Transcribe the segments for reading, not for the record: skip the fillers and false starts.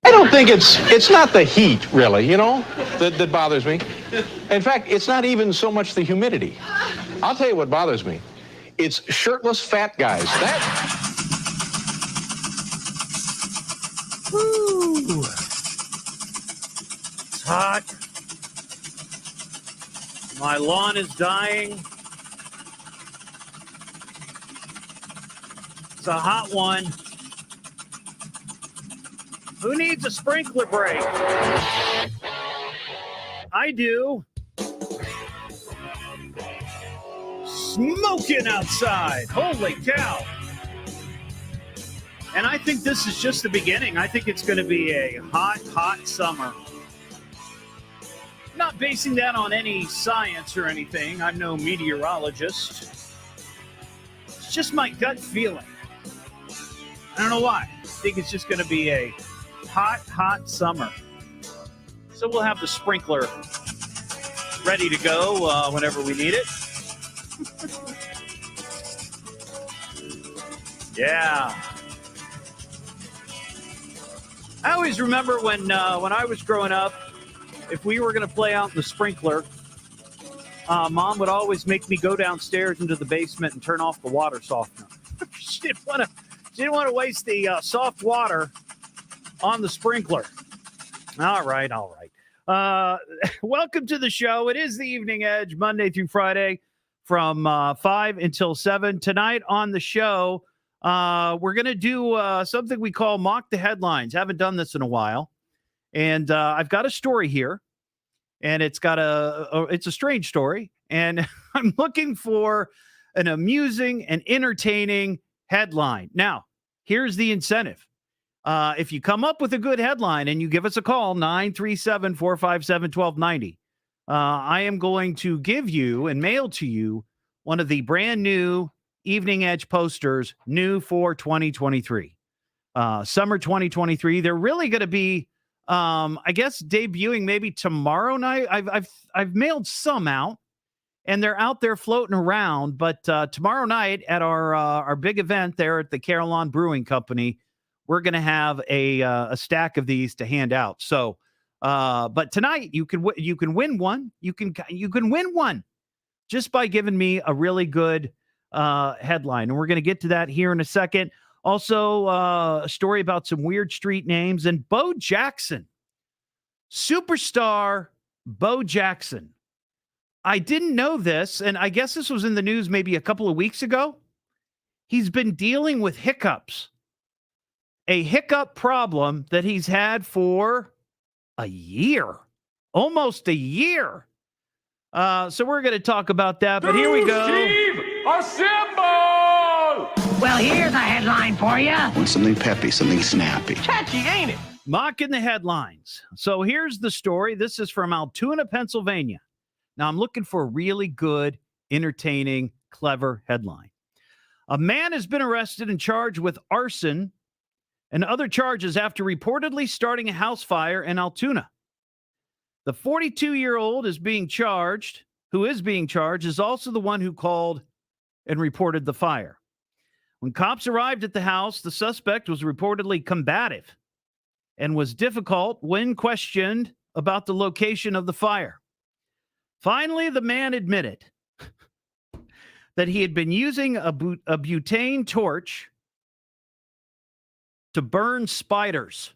I don't think it's not the heat, really, that bothers me. In fact, it's not even so much the humidity. I'll tell you what bothers me. It's shirtless fat guys. Woo! It's hot. My lawn is dying. It's a hot one. Who needs a sprinkler break? I do. Smoking outside. Holy cow. And I think this is just the beginning. I think it's going to be a hot, hot summer. Not basing that on any science or anything. I'm no meteorologist. It's just my gut feeling. I don't know why. I think it's just going to be a hot, hot summer. So we'll have the sprinkler ready to go whenever we need it. Yeah. I always remember when I was growing up, if we were going to play out in the sprinkler, Mom would always make me go downstairs into the basement and turn off the water softener. She didn't want to waste the soft water on the sprinkler. All right. Welcome to the show. It is the Evening Edge, Monday through Friday from 5 until 7. Tonight on the show, we're going to do something we call Mock the Headlines. Haven't done this in a while. And I've got a story here, and it's a strange story. And I'm looking for an amusing and entertaining headline. Now, here's the incentive. If you come up with a good headline and you give us a call, 937-457-1290, I am going to give you and mail to you one of the brand new Evening Edge posters, new for 2023. Summer 2023. They're really going to be, I guess, debuting maybe tomorrow night. I've mailed some out, and they're out there floating around. But tomorrow night at our big event there at the Carillon Brewing Company, we're going to have a stack of these to hand out. So, but tonight you can win one. You can win one just by giving me a really good headline, and we're going to get to that here in a second. Also, a story about some weird street names and Bo Jackson, superstar Bo Jackson. I didn't know this, and I guess this was in the news maybe a couple of weeks ago. He's been dealing with hiccups. A hiccup problem that he's had for a year, almost a year. So we're going to talk about that, but here we go. Steve, assemble! Well, here's a headline for you. Want something peppy, something snappy. Catchy, ain't it? Mocking the headlines. So here's the story. This is from Altoona, Pennsylvania. Now I'm looking for a really good, entertaining, clever headline. A man has been arrested and charged with arson and other charges after reportedly starting a house fire in Altoona. The 42-year-old who is being charged, is also the one who called and reported the fire. When cops arrived at the house, the suspect was reportedly combative and was difficult when questioned about the location of the fire. Finally, the man admitted that he had been using a butane torch to burn spiders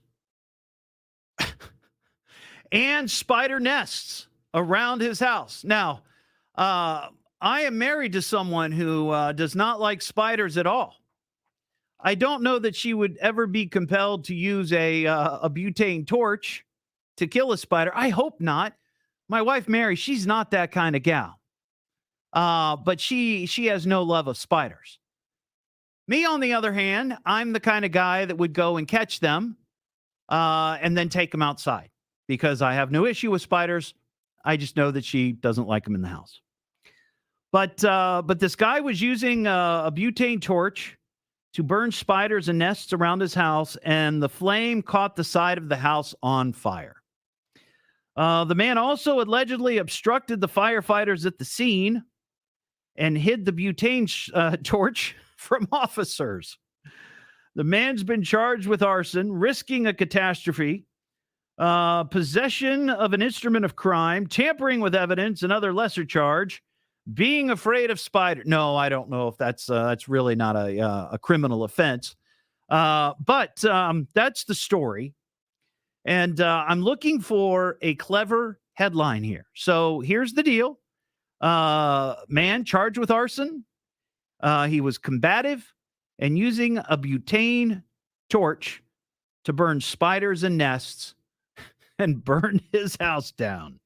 and spider nests around his house. Now, I am married to someone who does not like spiders at all. I don't know that she would ever be compelled to use a butane torch to kill a spider. I hope not. My wife, Mary, she's not that kind of gal. But she has no love of spiders. Me, on the other hand, I'm the kind of guy that would go and catch them and then take them outside because I have no issue with spiders. I just know that she doesn't like them in the house. But this guy was using a butane torch to burn spiders and nests around his house, and the flame caught the side of the house on fire. The man also allegedly obstructed the firefighters at the scene and hid the butane torch from officers. The man's been charged with arson, risking a catastrophe, possession of an instrument of crime, tampering with evidence, another lesser charge, being afraid of spiders. No, I don't know if that's really not a criminal offense, but that's the story. And I'm looking for a clever headline here. So here's the deal. Man charged with arson. He was combative and using a butane torch to burn spiders and nests and burn his house down.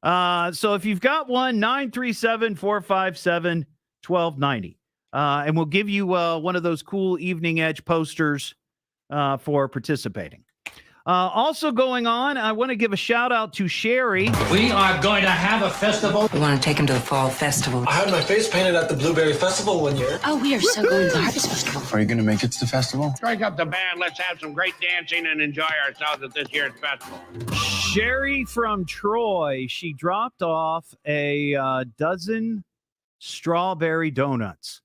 So if you've got one, 937-457-1290. And we'll give you one of those cool Evening Edge posters for participating. Also going on, I want to give a shout out to Sherry. We are going to have a festival. We want to take him to the fall festival. I had my face painted at the Blueberry Festival one year. Oh, we are so going to the Harvest Festival. Are you going to make it to the festival? Strike up the band. Let's have some great dancing and enjoy ourselves at this year's festival. Sherry from Troy, she dropped off a dozen strawberry donuts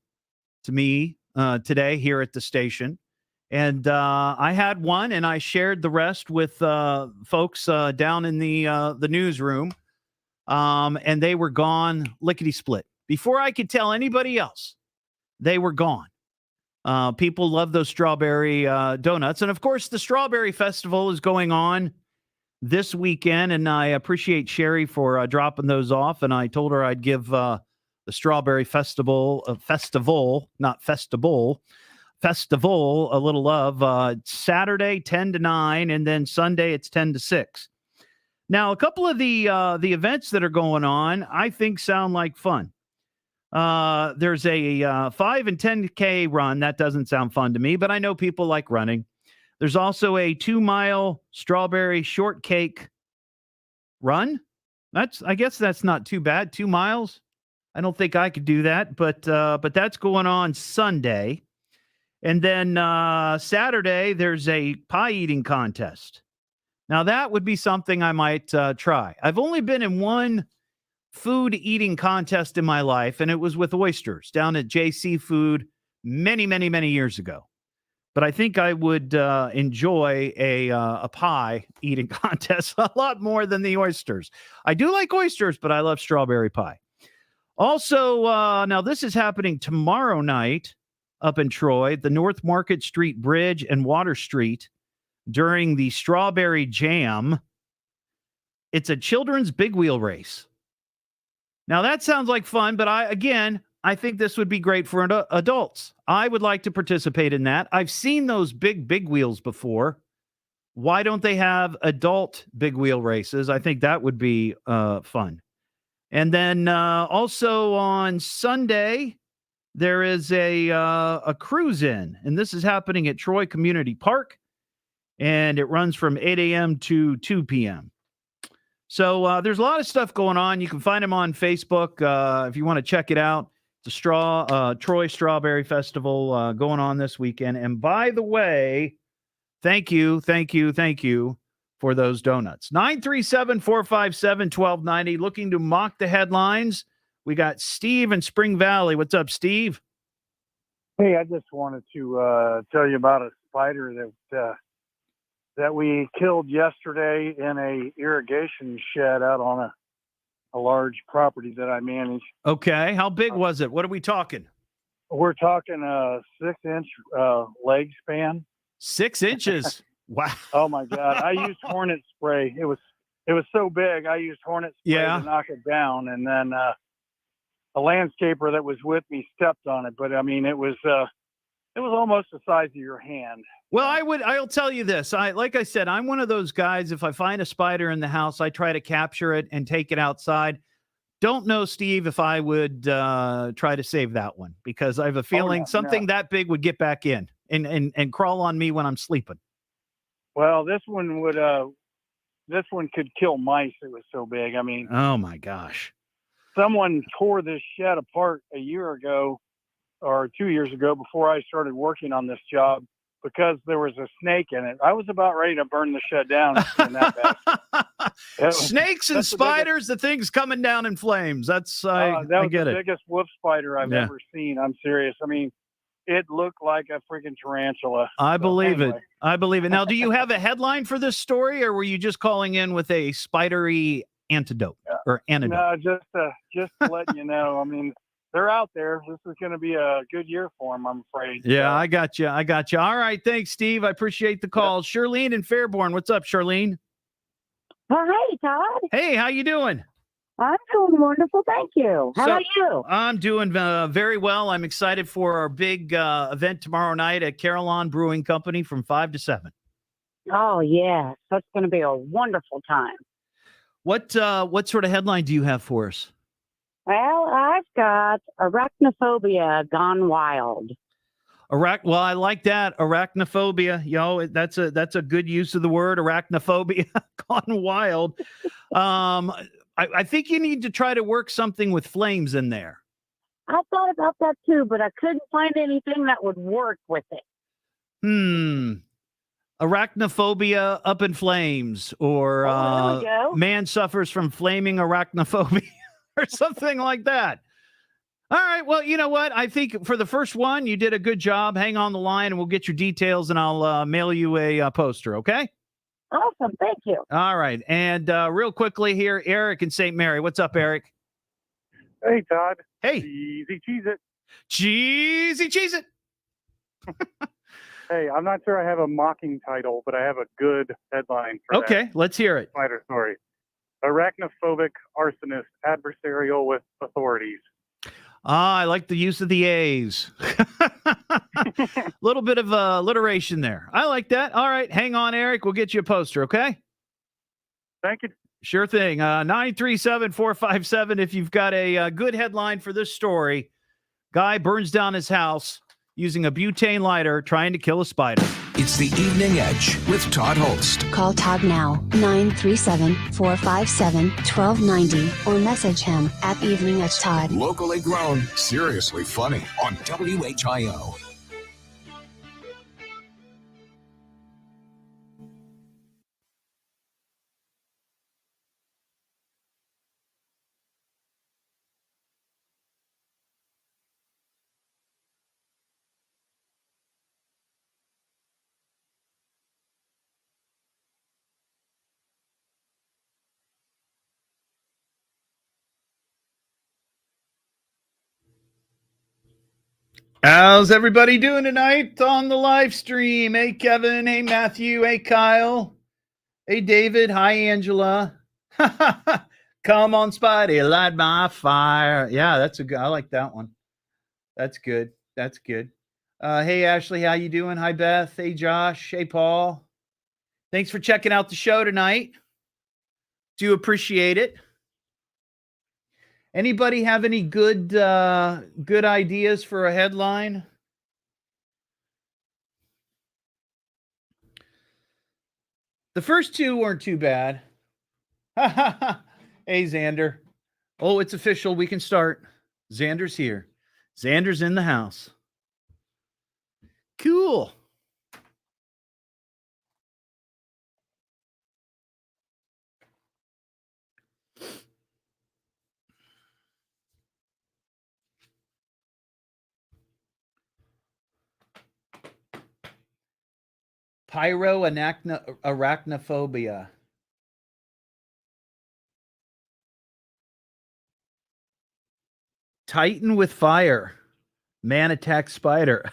to me today here at the station. And I had one, and I shared the rest with folks down in the newsroom, and they were gone lickety-split. Before I could tell anybody else, they were gone. People love those strawberry donuts. And, of course, the Strawberry Festival is going on this weekend, and I appreciate Sherry for dropping those off. And I told her I'd give the Strawberry Festival a little love. Saturday 10 to 9, and then Sunday it's 10 to 6. Now, a couple of the events that are going on I think sound like fun. There's a 5 and 10K run. That doesn't sound fun to me, but I know people like running. There's also a 2-mile strawberry shortcake run. I guess that's not too bad. 2 miles. I don't think I could do that, but that's going on Sunday. And then Saturday, there's a pie eating contest. Now, that would be something I might try. I've only been in one food eating contest in my life, and it was with oysters down at J Seafood many, many, many years ago. But I think I would enjoy a pie eating contest a lot more than the oysters. I do like oysters, but I love strawberry pie. Also, now this is happening tomorrow night up in Troy, the North Market Street Bridge and Water Street during the Strawberry Jam. It's a children's big wheel race. Now, that sounds like fun, but I think this would be great for adults. I would like to participate in that. I've seen those big wheels before. Why don't they have adult big wheel races? I think that would be fun. And then also on Sunday, there is a cruise in, and this is happening at Troy Community Park, and it runs from 8 a.m. to 2 p.m. So there's a lot of stuff going on. You can find them on Facebook if you want to check it out. It's a Troy Strawberry Festival going on this weekend. And by the way, thank you for those donuts. 937-457-1290, looking to mock the headlines. We got Steve in Spring Valley. What's up, Steve? Hey, I just wanted to tell you about a spider that we killed yesterday in a irrigation shed out on a large property that I manage. Okay, how big was it? What are we talking? We're talking a 6-inch leg span. 6 inches. Wow. Oh my God! I used Hornet spray. It was so big. I used Hornet spray to knock it down, and then a landscaper that was with me stepped on it. But I mean, it was almost the size of your hand. Well, I'll tell you this. Like I said, I'm one of those guys. If I find a spider in the house, I try to capture it and take it outside. Don't know, Steve, if I would try to save that one, because I have a feeling something that big would get back in and crawl on me when I'm sleeping. Well, this one could kill mice. It was so big. I mean, oh my gosh. Someone tore this shed apart a year ago or 2 years ago, before I started working on this job, because there was a snake in it. I was about ready to burn the shed down. In that bastard. Snakes and spiders, the thing's coming down in flames. That was I get the it. Biggest wolf spider I've ever seen. I'm serious. I mean, it looked like a freaking tarantula. I believe it. I believe it. Now, do you have a headline for this story, or were you just calling in with a spidery antidote or antidote? No, just to let you know. I mean, they're out there. This is going to be a good year for them, I'm afraid. Yeah, I got you. All right. Thanks, Steve. I appreciate the call. Yep. Charlene in Fairborn. What's up, Charlene? Oh, hey, Todd. Hey, how you doing? I'm doing wonderful. Thank you. How about you? I'm doing very well. I'm excited for our big event tomorrow night at Carillon Brewing Company from 5 to 7. Oh, yeah. That's going to be a wonderful time. What sort of headline do you have for us? Well, I've got arachnophobia gone wild. Well, I like that. Arachnophobia. That's a good use of the word arachnophobia gone wild. I think you need to try to work something with flames in there. I thought about that too, but I couldn't find anything that would work with it. Arachnophobia up in flames, or man suffers from flaming arachnophobia, or something like that. All right. Well, you know what? I think for the first one, you did a good job. Hang on the line, and we'll get your details, and I'll mail you a poster. Okay? Awesome. Thank you. All right. And real quickly here, Eric in St. Mary. What's up, Eric? Hey, Todd. Hey. Cheesy Cheez-It. Cheesy Cheez-It. Hey, I'm not sure I have a mocking title, but I have a good headline for that. Let's hear it. Spider story. Arachnophobic arsonist adversarial with authorities. I like the use of the A's. A little bit of alliteration there. I like that. All right. Hang on, Eric. We'll get you a poster, okay? Thank you. Sure thing. 937-457 if you've got a good headline for this story. Guy burns down his house using a butane lighter trying to kill a spider. It's the Evening Edge with Todd Hollst. Call Todd now, 937-457-1290, or message him at Evening Edge Todd. Locally grown, seriously funny on WHIO. How's everybody doing tonight on the live stream? Hey, Kevin. Hey, Matthew. Hey, Kyle. Hey, David. Hi, Angela. Come on, Spidey, light my fire. Yeah, that's a good. I like that one. That's good. That's good. Hey, Ashley. How you doing? Hi, Beth. Hey, Josh. Hey, Paul. Thanks for checking out the show tonight. Do appreciate it. Anybody have any good ideas for a headline? The first two weren't too bad. Hey, Xander. Oh, it's official. We can start. Xander's here. Xander's in the house. Cool. Arachnophobia. Titan with fire. Man attacks spider.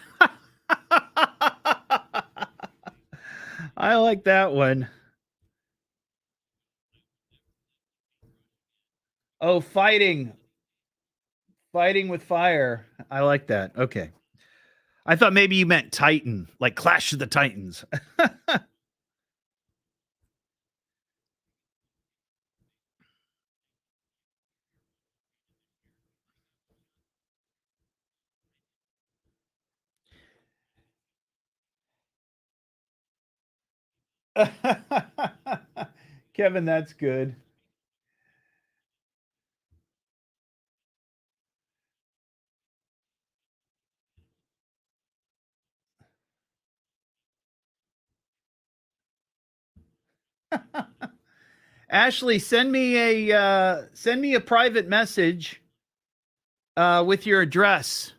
I like that one. Oh, fighting with fire. I like that. Okay. I thought maybe you meant Titan, like Clash of the Titans. Kevin, that's good. Ashley, send me a private message with your address,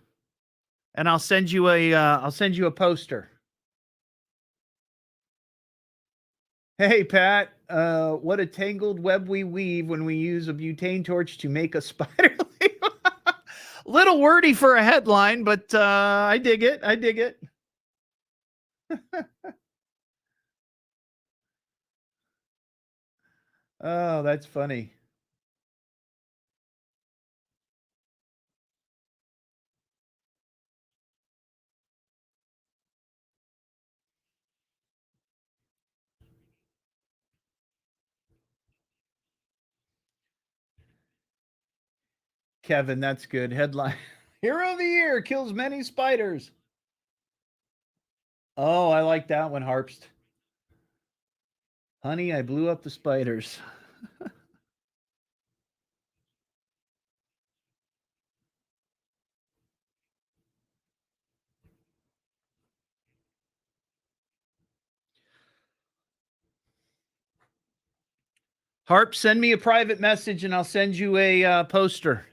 and I'll send you a poster. Hey, Pat, what a tangled web we weave when we use a butane torch to make a spider leap. Little wordy for a headline, but I dig it. I dig it. Oh, that's funny. Kevin, that's good. Headline. Hero of the Year kills many spiders. Oh, I like that one, Harpst. Honey, I blew up the spiders. Harp, send me a private message and I'll send you a poster.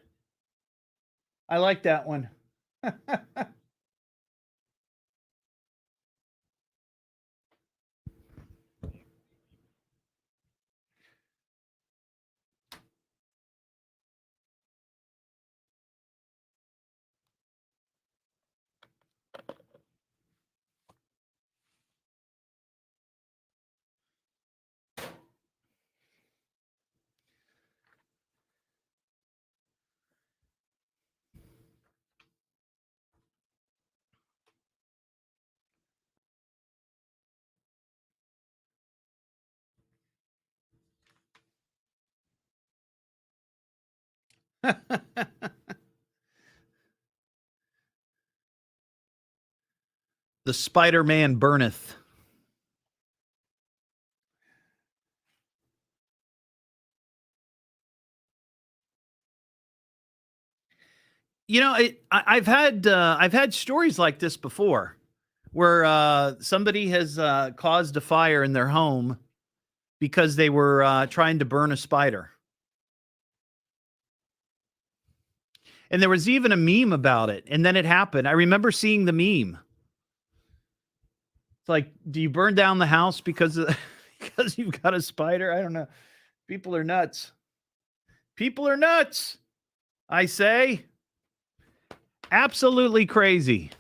I like that one. The Spider-Man burneth. You know, I've had stories like this before, where somebody has caused a fire in their home because they were trying to burn a spider. And there was even a meme about it, and then it happened. I remember seeing the meme. It's like, do you burn down the house because you've got a spider? I don't know. People are nuts. People are nuts. I say, absolutely crazy.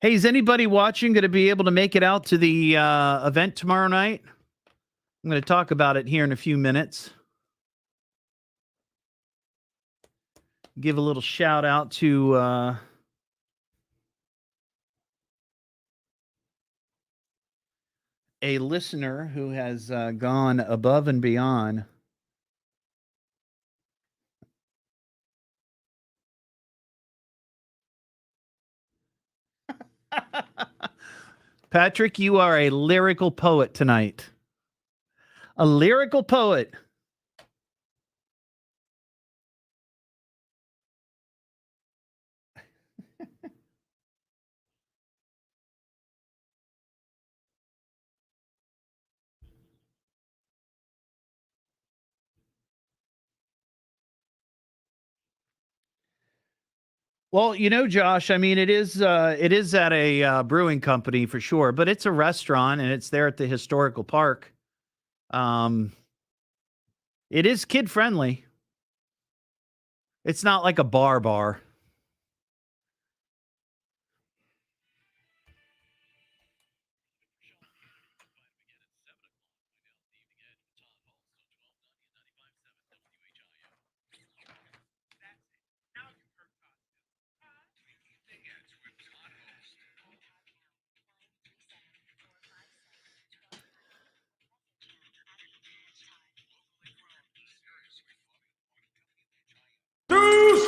Hey, is anybody watching going to be able to make it out to the event tomorrow night? I'm going to talk about it here in a few minutes. Give a little shout out to a listener who has gone above and beyond. Patrick, you are a lyrical poet tonight. A lyrical poet. Well, you know, Josh, I mean, it is at a brewing company for sure, but it's a restaurant and it's there at the historical park. It is kid friendly. It's not like a bar.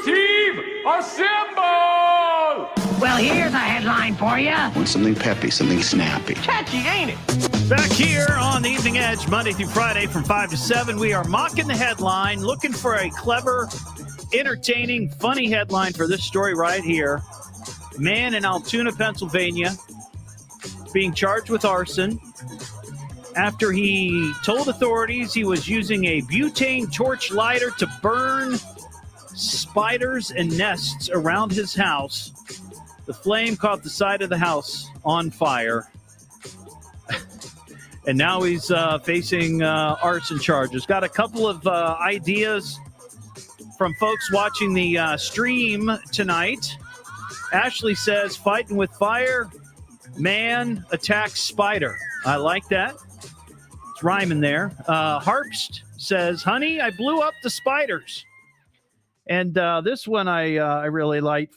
Steve, assemble! Well, here's a headline for you. Want something peppy, something snappy. Catchy, ain't it? Back here on the Evening Edge, Monday through Friday from 5 to 7, we are mocking the headline, looking for a clever, entertaining, funny headline for this story right here. Man in Altoona, Pennsylvania being charged with arson after he told authorities he was using a butane torch lighter to burn spiders and nests around his house. The flame caught the side of the house on fire. And now he's facing arson charges. Got a couple of ideas from folks watching the stream tonight. Ashley says, fighting with fire, man attacks spider. I like that. It's rhyming there. Harpst says, honey, I blew up the spiders. And this one I really like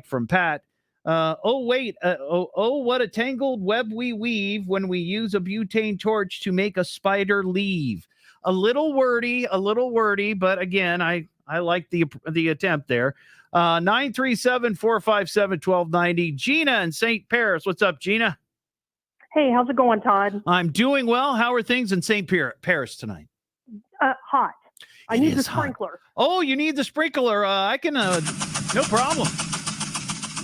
from Pat. What a tangled web we weave when we use a butane torch to make a spider leave. A little wordy, but again, I like the attempt there. 937-457-1290. Gina in St. Paris. What's up, Gina? Hey, how's it going, Todd? I'm doing well. How are things in St. Paris tonight? Hot. I need the sprinkler. Oh, you need the sprinkler. I can, no problem.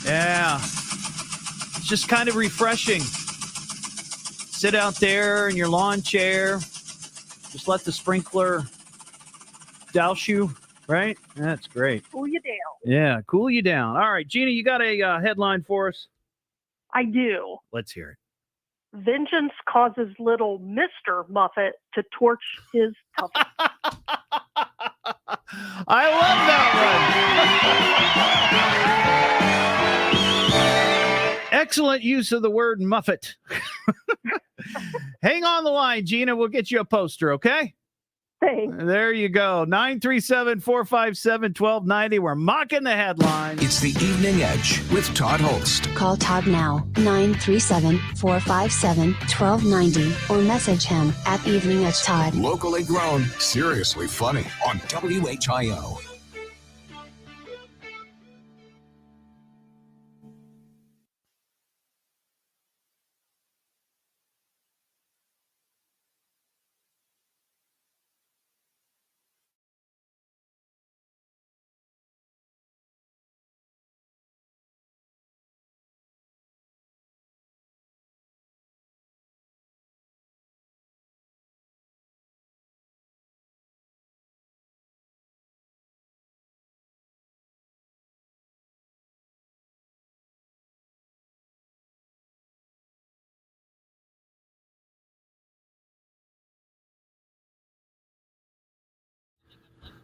Yeah. It's just kind of refreshing. Sit out there in your lawn chair. Just let the sprinkler douse you, right? That's great. Cool you down. Yeah, cool you down. All right, Gina, you got a headline for us? I do. Let's hear it. Vengeance causes little Mr. Muffet to torch his puppet. I love that one. Excellent use of the word Muffet. Hang on the line, Gina. We'll get you a poster, okay? Thanks. There you go. 937-457-1290. We're mocking the headline. It's the Evening Edge with Todd Hollst. Call Todd now, 937-457-1290, or message him at Evening Edge Todd. Locally grown, seriously funny on WHIO.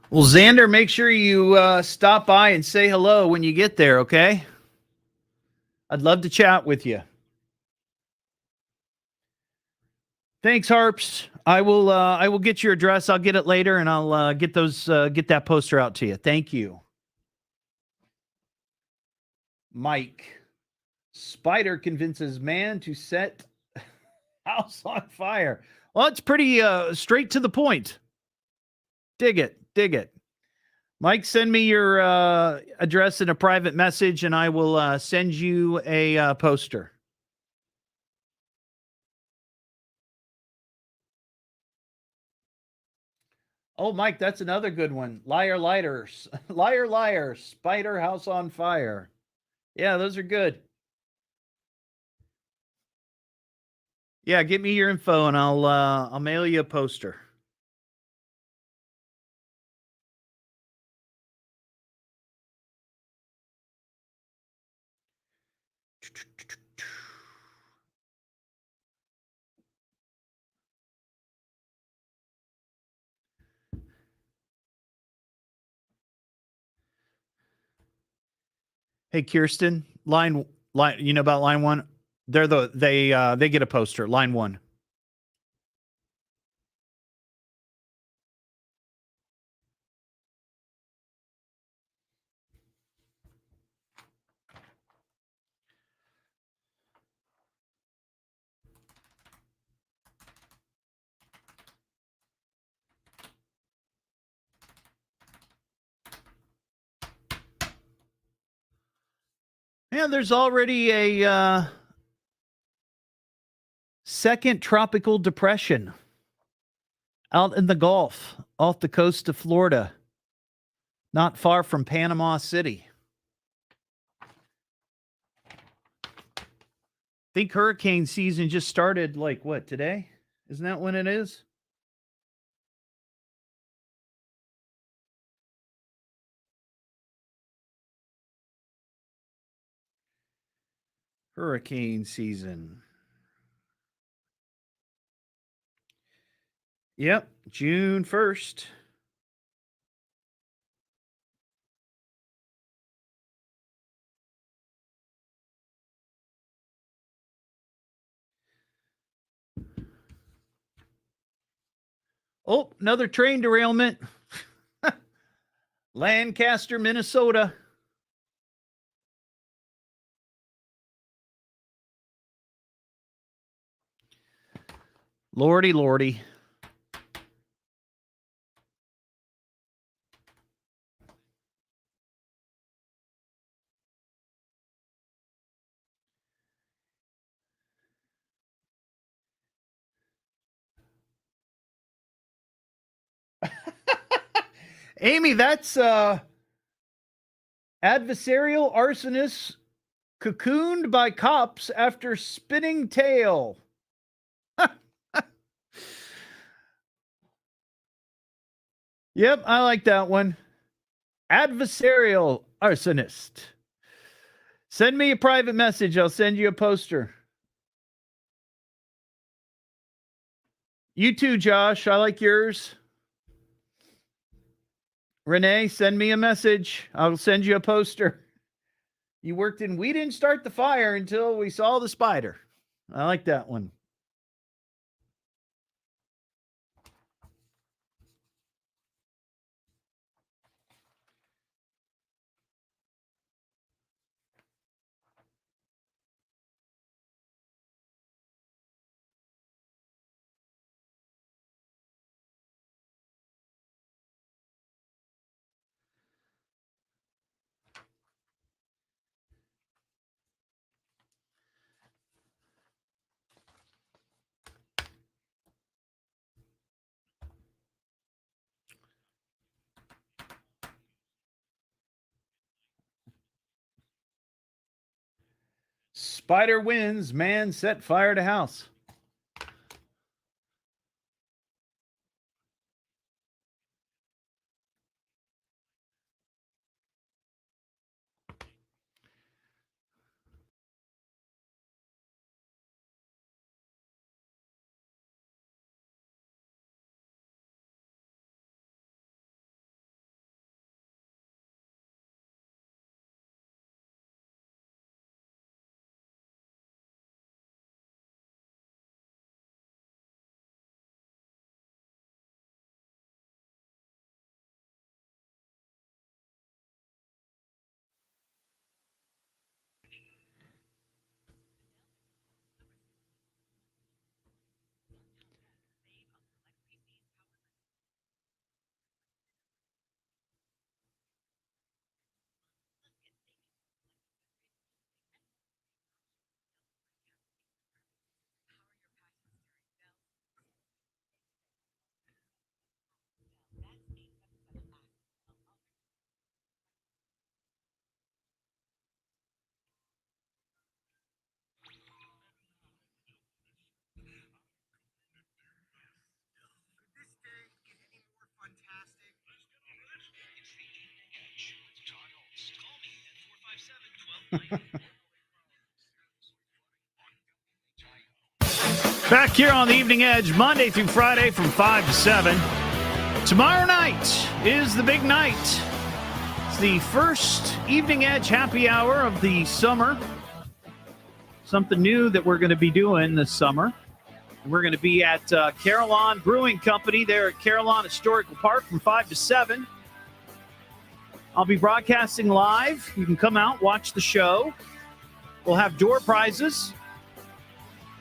Well, Xander, make sure you stop by and say hello when you get there, okay? I'd love to chat with you. Thanks, Harps. I will get your address. I'll get it later, and I'll get that poster out to you. Thank you. Mike. Spider convinces man to set house on fire. Well, it's pretty straight to the point. Dig it. Mike, send me your address in a private message, and I will send you a poster. Oh, Mike, that's another good one. Liar, spider house on fire. Yeah, those are good. Yeah, get me your info, and I'll mail you a poster. Hey, Kirsten, line, you know about line one? They get a poster, line one. Yeah, there's already a second tropical depression out in the Gulf, off the coast of Florida, not far from Panama City. think hurricane season just started today? Isn't that when it is? Hurricane season. Yep, June 1st. Oh, another train derailment. Lancaster, Minnesota. Lordy, lordy. Amy, that's adversarial arsonist cocooned by cops after spinning tail. Yep, I like that one. Adversarial arsonist. Send me a private message. I'll send you a poster. You too, Josh. I like yours. Renee, send me a message. I'll send you a poster. You worked in We Didn't Start the Fire Until We Saw the Spider. I like that one. Spider wins. Man set fire to house. Back here on the Evening Edge, Monday through Friday from 5 to 7. Tomorrow night is the big night. It's the first Evening Edge happy hour of the summer. Something new that we're going to be doing this summer. We're going to be at Carillon Brewing Company there at Carillon Historical Park from 5 to 7. I'll be broadcasting live. You can come out, watch the show. We'll have door prizes.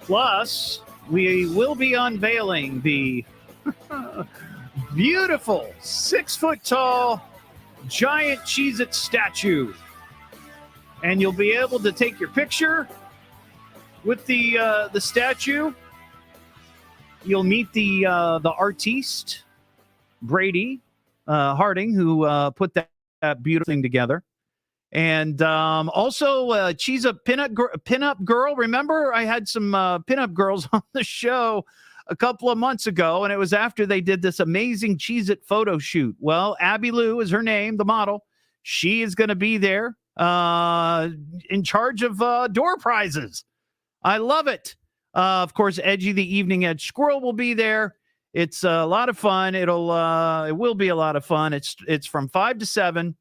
Plus, we will be unveiling the beautiful 6-foot-tall giant Cheez-It statue. And you'll be able to take your picture with the statue. You'll meet the artiste, Brady Harding, who put that beautiful thing together. And also, she's a pinup girl. Remember, I had some pinup girls on the show a couple of months ago, and it was after they did this amazing Cheez-It photo shoot. Well, Abby Lou is her name, the model. She is going to be there in charge of door prizes. I love it. Of course, Edgy the Evening Edge Squirrel will be there. It's a lot of fun. It will be a lot of fun. It's from 5 to 7.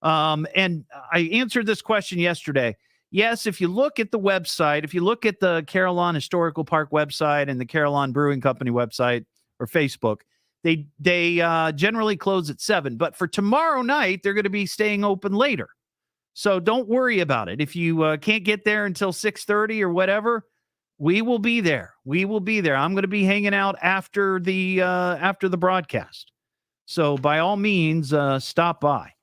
And I answered this question yesterday. Yes, if you look at the website, if you look at the Carillon Historical Park website and the Carillon Brewing Company website or Facebook, they generally close at 7. But for tomorrow night, they're going to be staying open later. So don't worry about it. If you can't get there until 6:30 or whatever, we will be there. We will be there. I'm going to be hanging out after the broadcast. So by all means, stop by.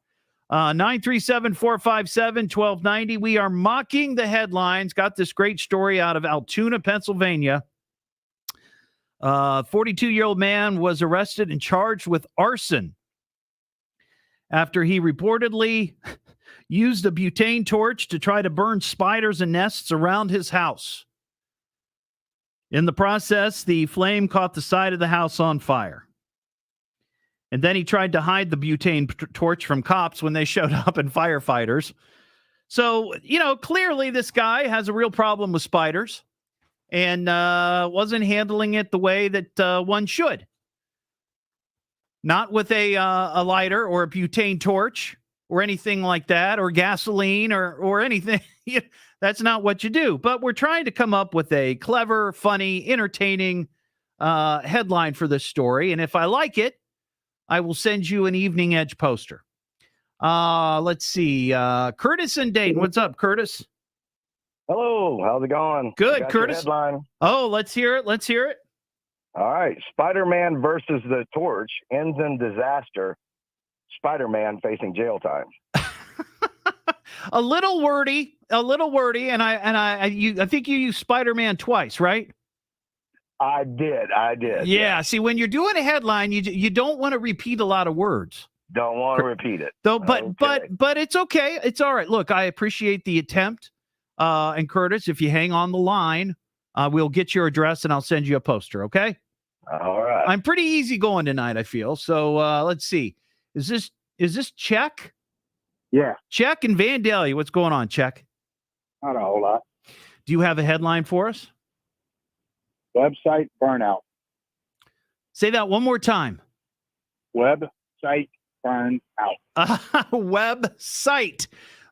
937-457-1290. We are mocking the headlines. Got this great story out of Altoona, Pennsylvania. 42-year-old man was arrested and charged with arson after he reportedly used a butane torch to try to burn spiders and nests around his house. In the process, the flame caught the side of the house on fire. And then he tried to hide the butane torch from cops when they showed up and firefighters. So, clearly this guy has a real problem with spiders and wasn't handling it the way that one should. Not with a lighter or a butane torch or anything like that, or gasoline or anything. That's not what you do. But we're trying to come up with a clever, funny, entertaining headline for this story. And if I like it, I will send you an Evening Edge poster. Let's see. Curtis and Dayton. What's up, Curtis? Hello. How's it going? Good, Curtis. Headline. Oh, let's hear it. Let's hear it. All right. Spider-Man versus the Torch ends in disaster. Spider-Man facing jail time. A little wordy, and I think you used Spider-Man twice, right? I did. Yeah. See, when you're doing a headline, you don't want to repeat a lot of words. Don't want to repeat it. Though, but it's okay. It's all right. Look, I appreciate the attempt. And Curtis, if you hang on the line, we'll get your address and I'll send you a poster. Okay. All right. I'm pretty easy going tonight, I feel. So let's see. Is this Check? Yeah. Check and Vandalia. What's going on, Check? Not a whole lot. Do you have a headline for us? Website burnout. Say that one more time. Website burn out. Website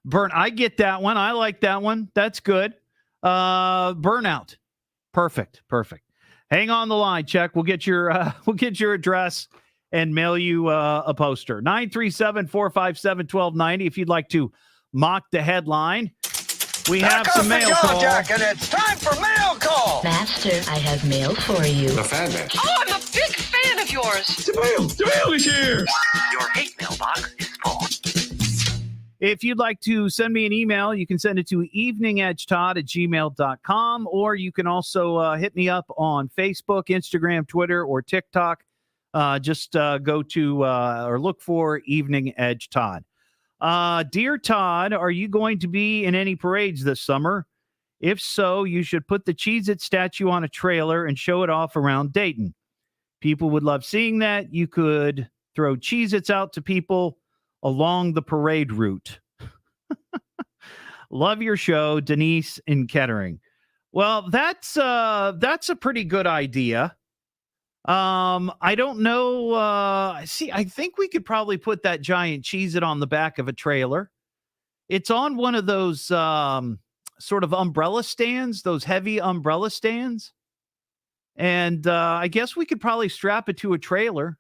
burn. I get that one. I like that one. That's good. Burnout. Perfect. Hang on the line, Check. We'll get your address and mail you a poster. 937-457-1290 if you'd like to mock the headline. We have some mail calls. Jack, and it's time for mail call. Master, I have mail for you. The fan man. Oh, I'm a big fan of yours. The mail is here. Your hate mailbox is full. If you'd like to send me an email, you can send it to eveningedgetodd@gmail.com, or you can also hit me up on Facebook, Instagram, Twitter, or TikTok. Just go to or look for Evening Edge Todd. Dear Todd, are you going to be in any parades this summer? If so, you should put the Cheez-It statue on a trailer and show it off around Dayton. People would love seeing that. You could throw Cheez-Its out to people along the parade route. Love your show, Denise in Kettering. Well, that's a pretty good idea. I don't know. I think we could probably put that giant Cheez-It on the back of a trailer. It's on one of those sort of umbrella stands, those heavy umbrella stands. And I guess we could probably strap it to a trailer.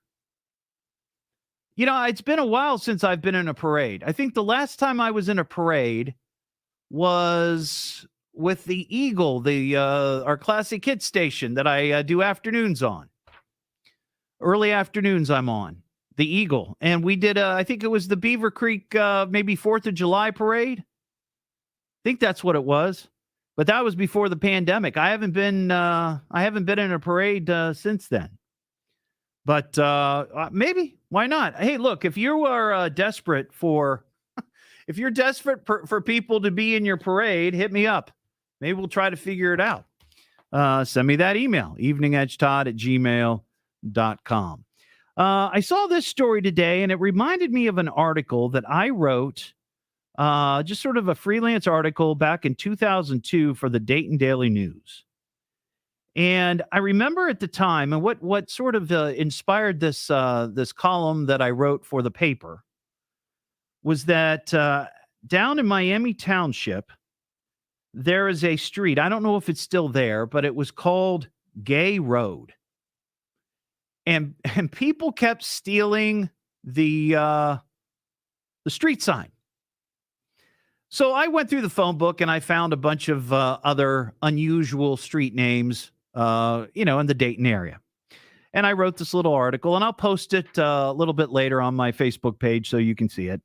It's been a while since I've been in a parade. I think the last time I was in a parade was with the Eagle, our classic kids station that I do afternoons on. Early afternoons I'm on the Eagle. And we did, I think it was the Beaver Creek, maybe 4th of July parade. I think that's what it was. But that was before the pandemic. I haven't been in a parade since then. But maybe, why not? Hey, look, if you are desperate for if you're desperate for people to be in your parade, hit me up. Maybe we'll try to figure it out. Send me that email, eveningedgetodd@gmail.com. I saw this story today, and it reminded me of an article that I wrote, just sort of a freelance article back in 2002 for the Dayton Daily News. And I remember at the time, and what sort of inspired this this column that I wrote for the paper was that down in Miami Township, there is a street. I don't know if it's still there, but it was called Gay Road. And people kept stealing the street sign. So I went through the phone book and I found a bunch of other unusual street names, in the Dayton area. And I wrote this little article, and I'll post it a little bit later on my Facebook page so you can see it.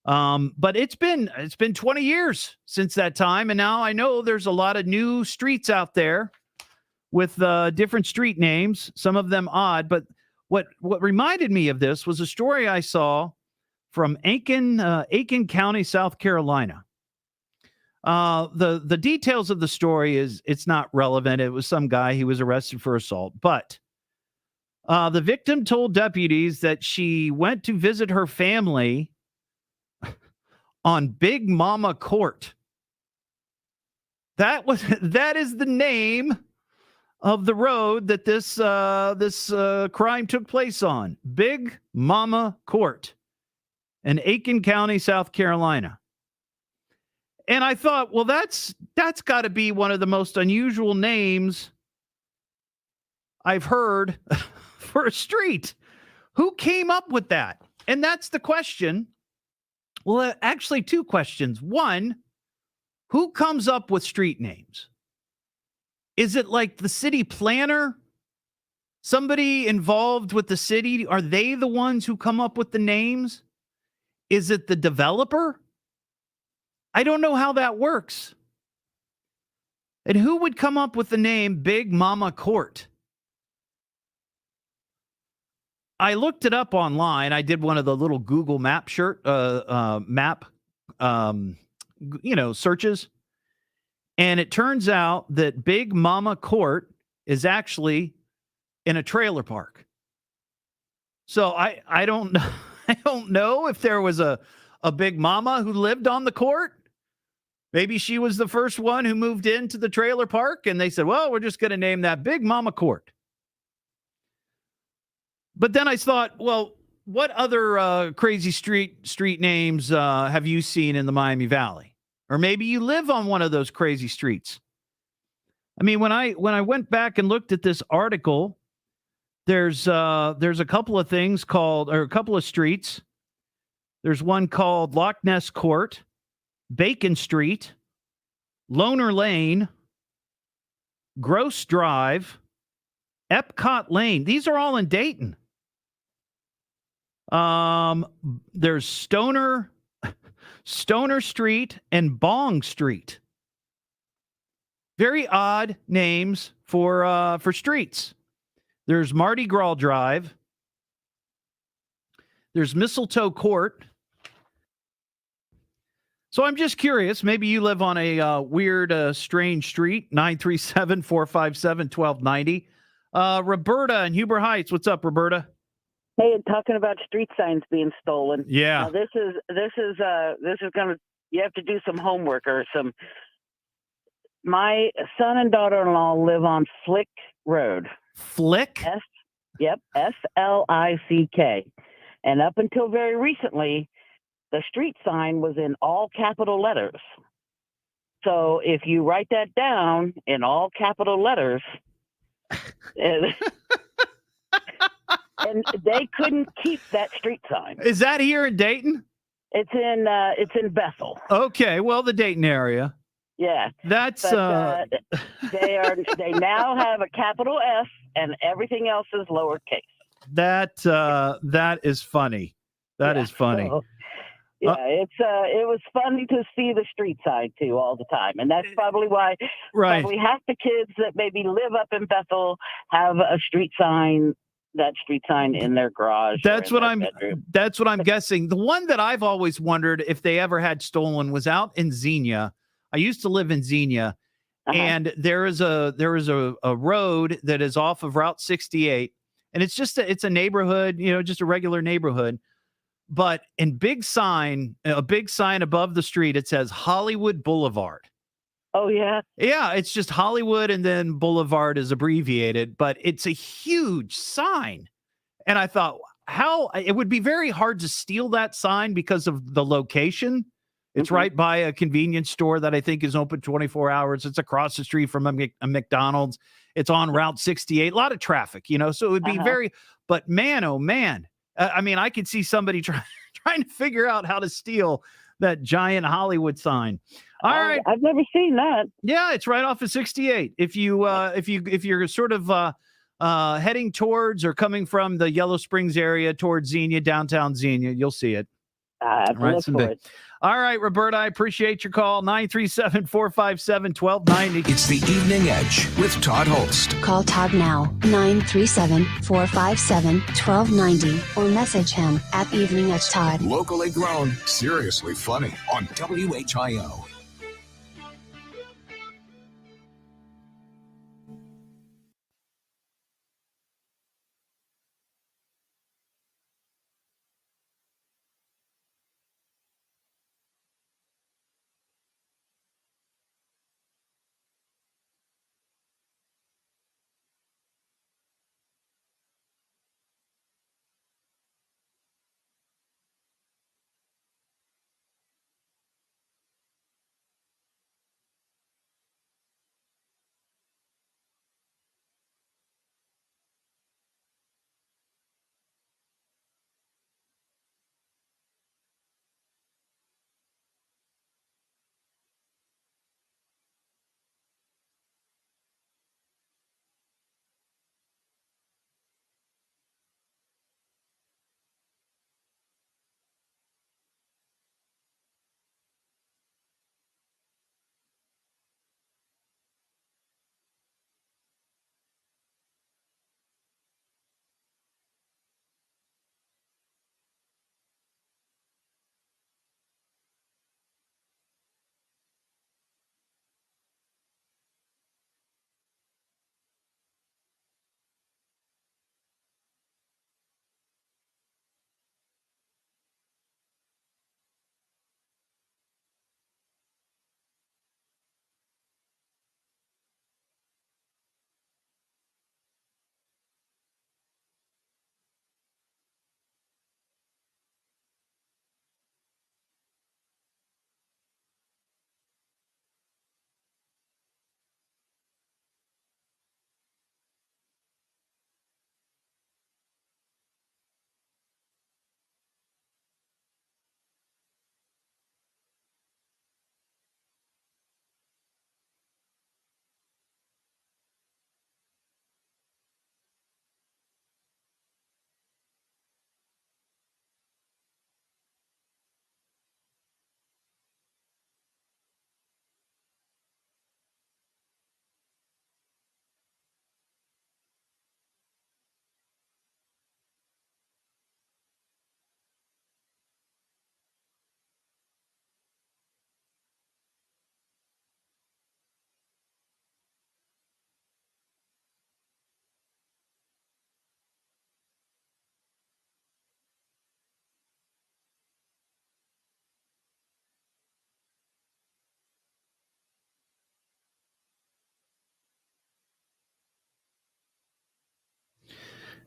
But it's been 20 years since that time, and now I know there's a lot of new streets out there with different street names, some of them odd. But what reminded me of this was a story I saw from Aiken County, South Carolina. The details of the story it's not relevant. It was some guy, he was arrested for assault, but the victim told deputies that she went to visit her family on Big Mama Court. That is the name of the road that this crime took place on. Big Mama Court in Aiken County, South Carolina. And I thought, well, that's got to be one of the most unusual names I've heard for a street. Who came up with that? And that's the question. Well, actually, two questions. One, who comes up with street names? Is it like the city planner? Somebody involved with the city? Are they the ones who come up with the names? Is it the developer? I don't know how that works. And who would come up with the name Big Mama Court? I looked it up online. I did one of the little Google map searches. And it turns out that Big Mama Court is actually in a trailer park. So I don't know. I don't know if there was a Big Mama who lived on the court. Maybe she was the first one who moved into the trailer park and they said, well, we're just going to name that Big Mama Court. But then I thought, well, what other crazy street names have you seen in the Miami Valley? Or maybe you live on one of those crazy streets. I mean, when I went back and looked at this article, there's a couple of things a couple of streets. There's one called Loch Ness Court, Bacon Street, Loner Lane, Gross Drive, Epcot Lane. These are all in Dayton. There's Stoner Street and Bong Street. Very odd names for streets. There's Mardi Gras Drive. There's Mistletoe Court. So I'm just curious. Maybe you live on a weird, strange street. 937-457-1290. Roberta in Huber Heights. What's up, Roberta? Hey, talking about street signs being stolen. Yeah. Now, this is gonna. You have to do some homework or some. My son and daughter-in-law live on Flick Road. Flick? Yep, Flick. And up until very recently, the street sign was in all capital letters. So if you write that down in all capital letters, and they couldn't keep that street sign. Is that here in Dayton? It's in Bethel. Okay, well, the Dayton area. Yeah, that's they now have a capital F and everything else is lowercase. That is funny. That is funny. So, it was funny to see the street sign too all the time, and that's probably why probably half the kids that maybe live up in Bethel have a street sign that street sign in their garage. That's what I'm. Bedroom. That's what I'm guessing. The one that I've always wondered if they ever had stolen was out in Xenia. I used to live in Xenia, and there is a road that is off of Route 68, and it's a neighborhood, just a regular neighborhood. But a big sign above the street, it says Hollywood Boulevard. Oh, yeah? Yeah, it's just Hollywood, and then Boulevard is abbreviated, but it's a huge sign. And I thought, it would be very hard to steal that sign because of the location. It's right by a convenience store that I think is open 24 hours. It's across the street from a McDonald's. It's on Route 68. A lot of traffic, so it would be but man, oh man. I mean, I could see somebody trying to figure out how to steal that giant Hollywood sign. All right, I've never seen that. Yeah, it's right off of 68. If you're sort of heading towards or coming from the Yellow Springs area towards Xenia, downtown Xenia, you'll see it. All right, Roberta, I appreciate your call. 937-457-1290. It's the Evening Edge with Todd Hollst. Call Todd now, 937-457-1290, or message him at Evening Edge Todd. Locally grown, seriously funny on WHIO.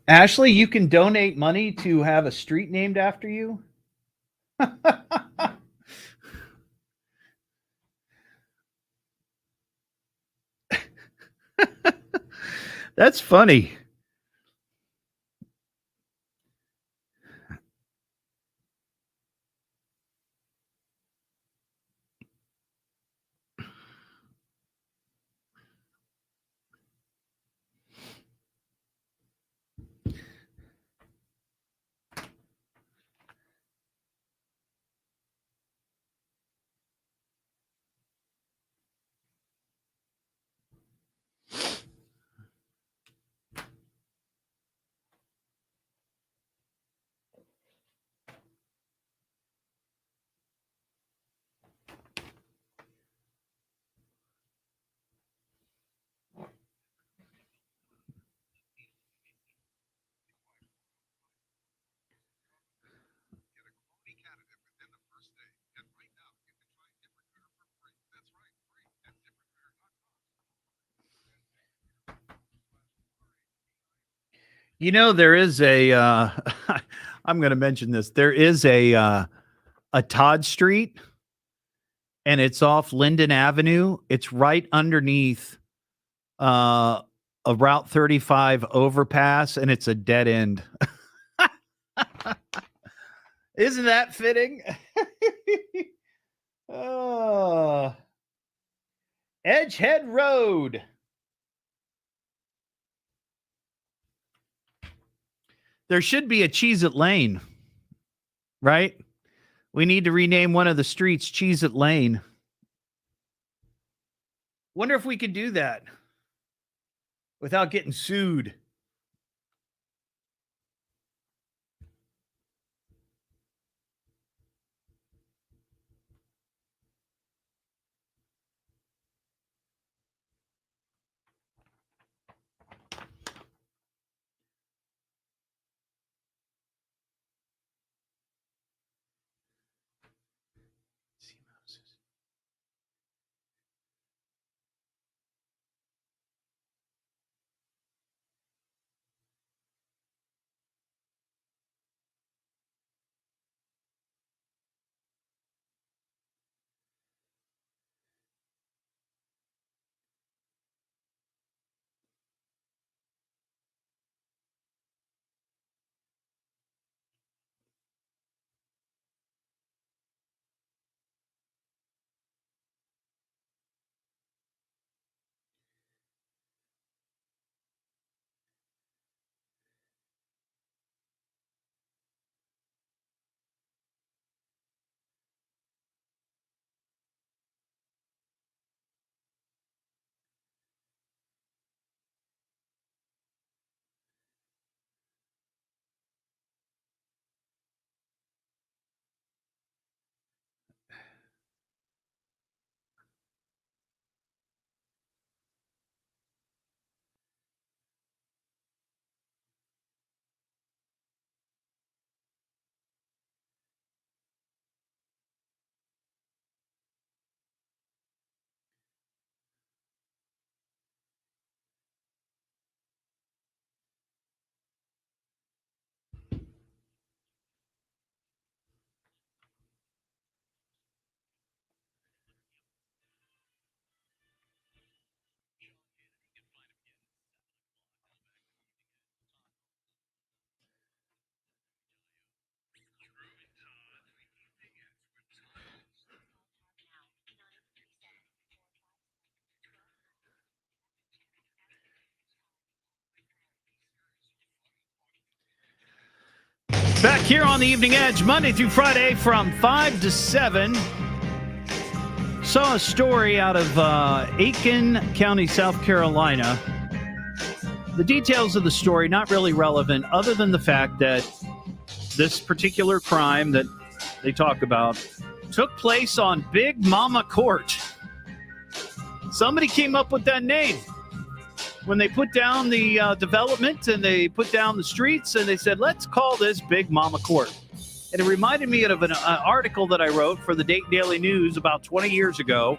Ashley, you can donate money to have a street named after you. That's funny. There is a, I'm going to mention this. There is a Todd Street, and it's off Linden Avenue. It's right underneath a Route 35 overpass, and it's a dead end. Isn't that fitting? Edgehead Road. There should be a Cheez-It Lane, right? We need to rename one of the streets Cheez-It Lane. Wonder if we could do that without getting sued. Back here on the Evening Edge, Monday through Friday from 5 to 7. Saw a story out of Aiken County, South Carolina. The details of the story, not really relevant, other than the fact that this particular crime that they talk about took place on Big Mama Court. Somebody came up with that name. When they put down the development and they put down the streets and they said, let's call this Big Mama Court. And it reminded me of an article that I wrote for the Dayton Daily News about 20 years ago,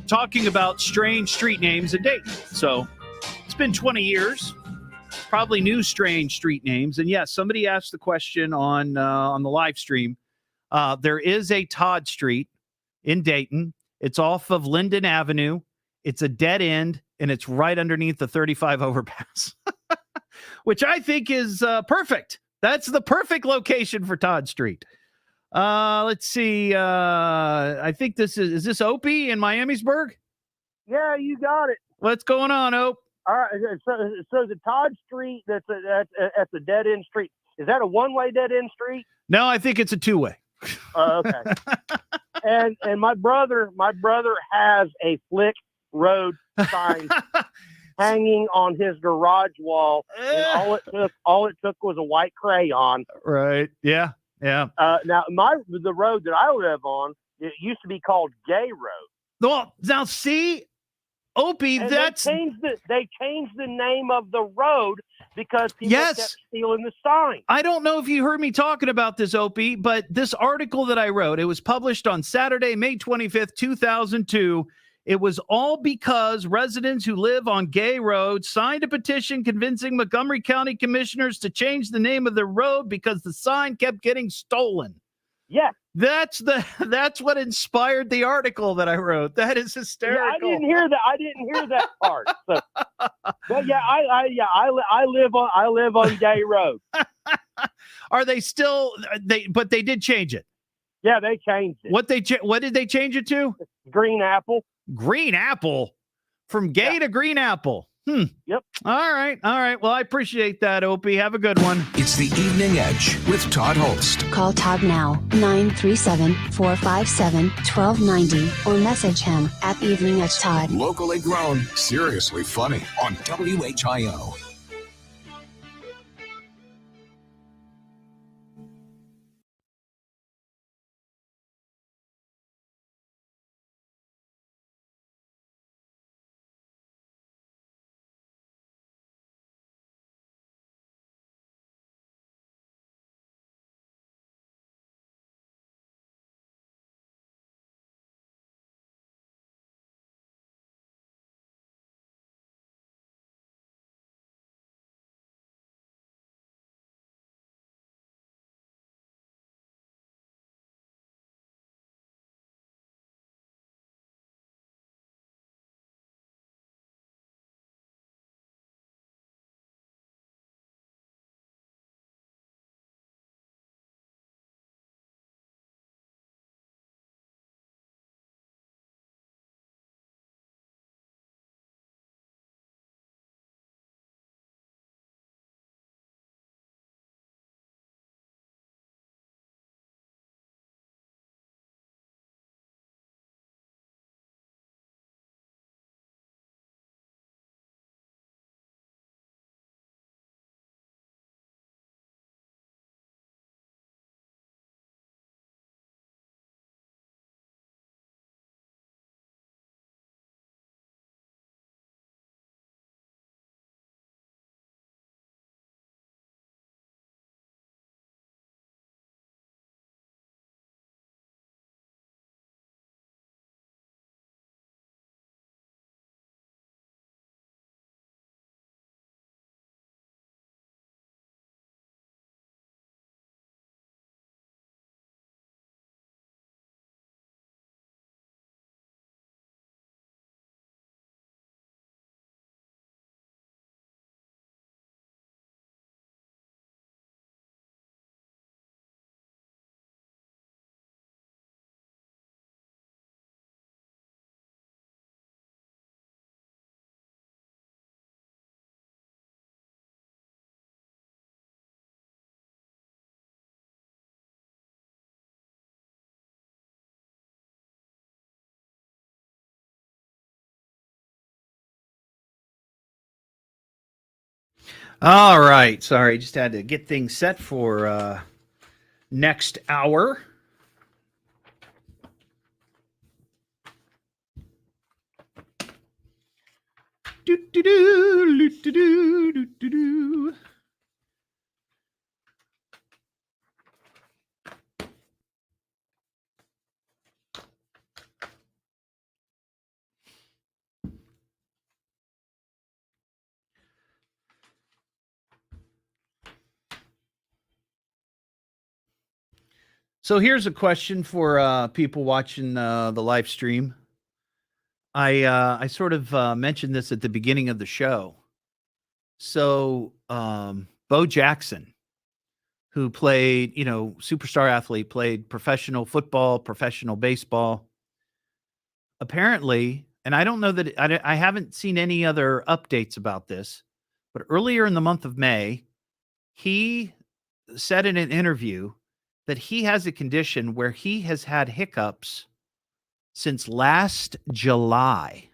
talking about strange street names in Dayton. So it's been 20 years, probably new strange street names. And yes, somebody asked the question on the live stream. There is a Todd Street in Dayton. It's off of Linden Avenue. It's a dead end, and it's right underneath the 35 overpass, which I think is perfect. That's the perfect location for Todd Street. Let's see. I think is this Opie in Miamisburg? Yeah, you got it. What's going on, Ope? All right. So the Todd Street that's at the dead end street, is that a one-way dead end street? No, I think it's a two-way. Okay. and my brother has a Flick Road sign hanging on his garage wall, and all it took was a white crayon. Right. Yeah. Yeah. Now the road that I live on, it used to be called Gay Road. Well, now see, Opie, and that's they changed the name of the road because people kept stealing the sign. I don't know if you heard me talking about this, Opie, but this article that I wrote, it was published on Saturday, May 25th, 2002. It was all because residents who live on Gay Road signed a petition convincing Montgomery County commissioners to change the name of the road because the sign kept getting stolen. Yes. That's what inspired the article that I wrote. That is hysterical. Yeah, I didn't hear that part. So, but yeah, I live on Gay Road. Are they still but they did change it. Yeah, they changed it. What did they change it to? Green Apple. Green Apple? From Gay to Green Apple. Yep. All right. Well, I appreciate that, Opie. Have a good one. It's the Evening Edge with Todd Hollst. Call Todd now, 937-457-1290, or message him at Evening Edge Todd. Locally grown, seriously funny on WHIO. All right. Sorry, just had to get things set for next hour. Do. So here's a question for people watching the live stream. I sort of mentioned this at the beginning of the show. So Bo Jackson, who played, superstar athlete, played professional football, professional baseball. Apparently, and I don't know that I haven't seen any other updates about this, but earlier in the month of May, he said in an interview that he has a condition where he has had hiccups since last July.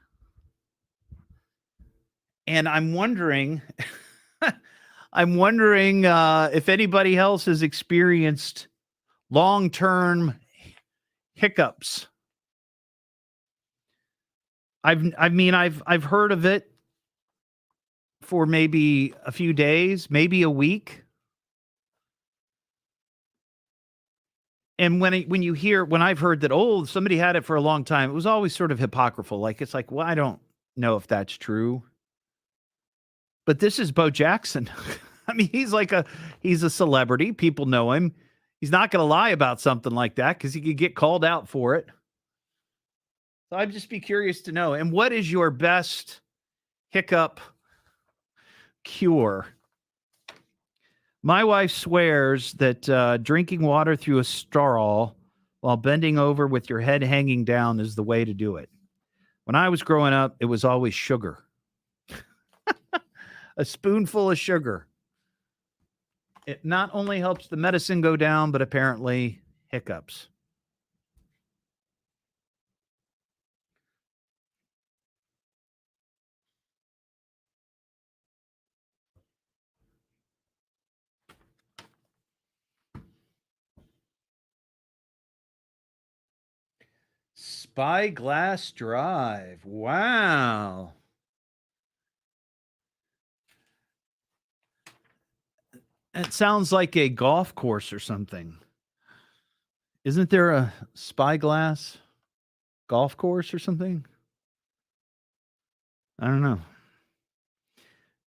And I'm wondering if anybody else has experienced long-term hiccups. I've heard of it for maybe a few days, maybe a week. And when I've heard that, somebody had it for a long time, it was always sort of hypocritical. Like, it's like, well, I don't know if that's true. But this is Bo Jackson. I mean, he's a celebrity. People know him. He's not going to lie about something like that because he could get called out for it. So I'd just be curious to know. And what is your best hiccup cure? My wife swears that drinking water through a straw while bending over with your head hanging down is the way to do it. When I was growing up, it was always sugar. A spoonful of sugar. It not only helps the medicine go down, but apparently hiccups. Spyglass Drive. Wow. It sounds like a golf course or something. Isn't there a Spyglass golf course or something? I don't know.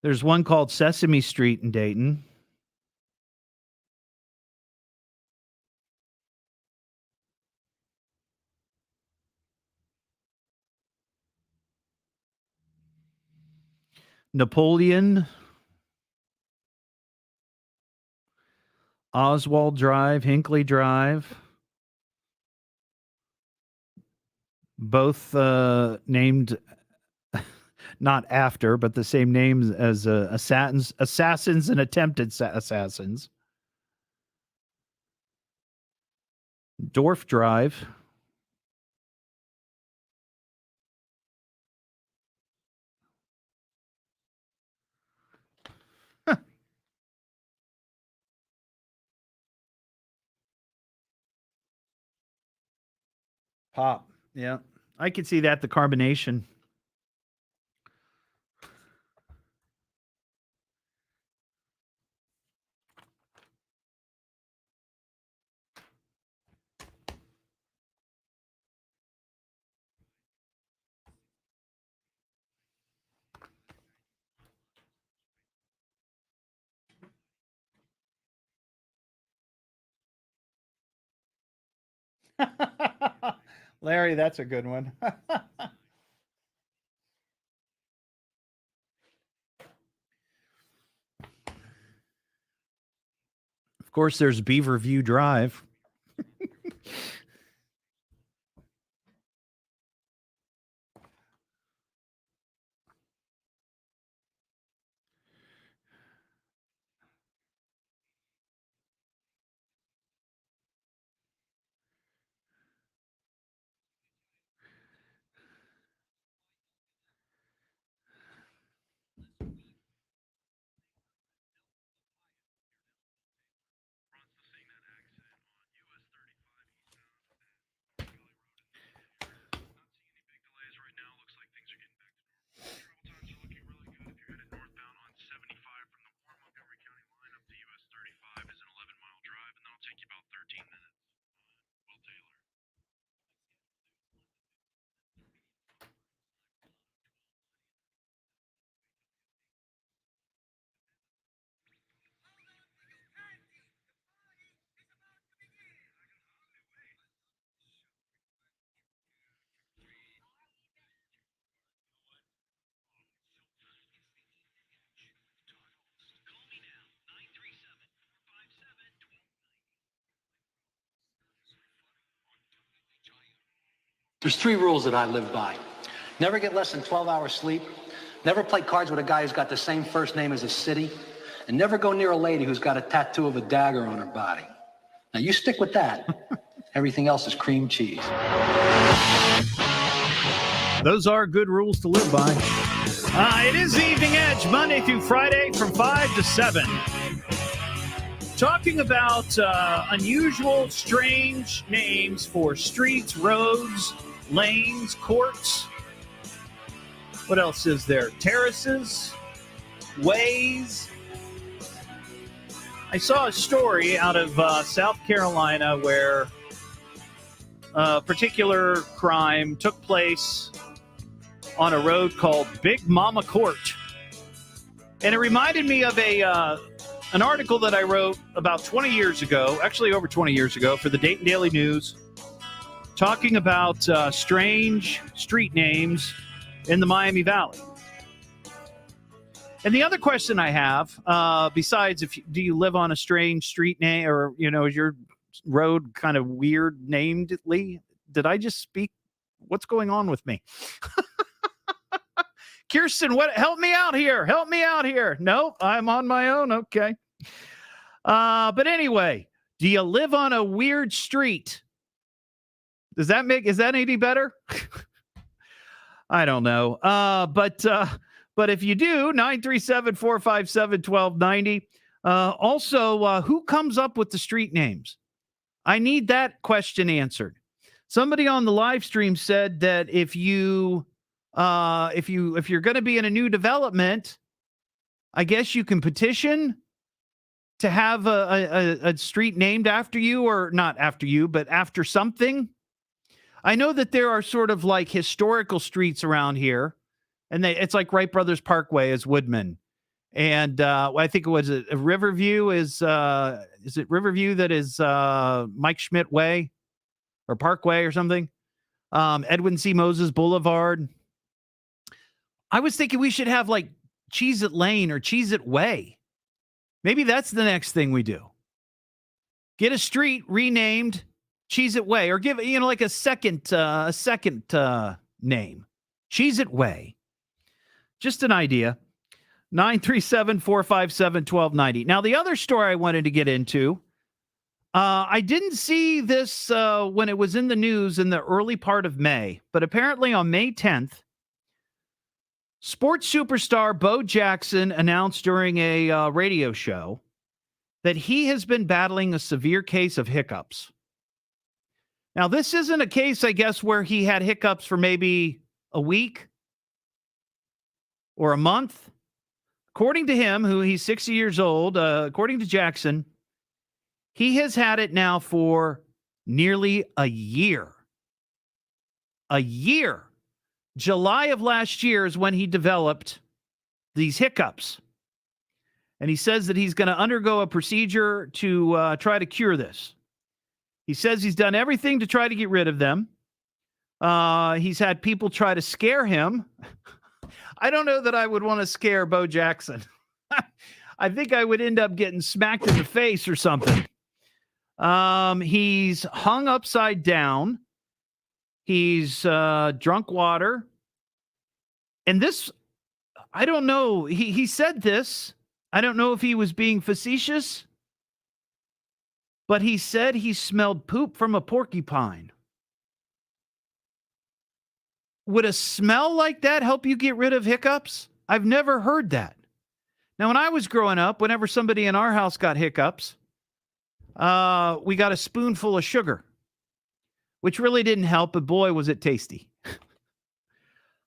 There's one called Sesame Street in Dayton. Napoleon. Oswald Drive, Hinckley Drive. Both named not after, but the same names as assassins and attempted assassins. Dorf Drive. Pop. Yeah. I could see that, the carbonation. Larry, that's a good one. Of course, there's Beaverview Drive. There's 3 rules that I live by. Never get less than 12 hours sleep. Never play cards with a guy who's got the same first name as a city. And never go near a lady who's got a tattoo of a dagger on her body. Now you stick with that. Everything else is cream cheese. Those are good rules to live by. It is the Evening Edge, Monday through Friday from 5 to 7. Talking about unusual, strange names for streets, roads, lanes, courts. What else is there? Terraces, ways. I saw a story out of South Carolina where particular crime took place on a road called Big Mama Court. And it reminded me of an article that I wrote about 20 years ago, actually over 20 years ago, for the Dayton Daily News, talking about strange street names in the Miami Valley. And the other question I have, besides do you live on a strange street name, or, is your road kind of weird namedly? Did I just speak? What's going on with me? Kirsten, help me out here. Help me out here. No, I'm on my own. Okay. But anyway, do you live on a weird street? Is that any better? I don't know. But if you do, 937-457-1290. Also, who comes up with the street names? I need that question answered. Somebody on the live stream said that if you're going to be in a new development, I guess you can petition to have a street named after you, or not after you, but after something. I know that there are sort of like historical streets around here, and it's like Wright Brothers Parkway is Woodman. And I think it was Riverview is it Riverview that is Mike Schmidt Way or Parkway or something? Edwin C. Moses Boulevard. I was thinking we should have like Cheez-It Lane or Cheez-It Way. Maybe that's the next thing we do. Get a street renamed Cheez-It Way, or give like a second name, Cheez-It Way. Just an idea. 937-457-1290. Now, the other story I wanted to get into, I didn't see this when it was in the news in the early part of May, but apparently on May 10th, sports superstar Bo Jackson announced during a radio show that he has been battling a severe case of hiccups. Now, this isn't a case, I guess, where he had hiccups for maybe a week or a month. According to him, who he's 60 years old, according to Jackson, he has had it now for nearly a year. A year. July of last year is when he developed these hiccups. And he says that he's going to undergo a procedure to try to cure this. He says he's done everything to try to get rid of them. He's had people try to scare him. I don't know that I would want to scare Bo Jackson. I think I would end up getting smacked in the face or something. He's hung upside down. He's drunk water. And this, I don't know. He said this. I don't know if he was being facetious, but he said he smelled poop from a porcupine. Would a smell like that help you get rid of hiccups? I've never heard that. Now, when I was growing up, whenever somebody in our house got hiccups, we got a spoonful of sugar, which really didn't help, but boy, was it tasty.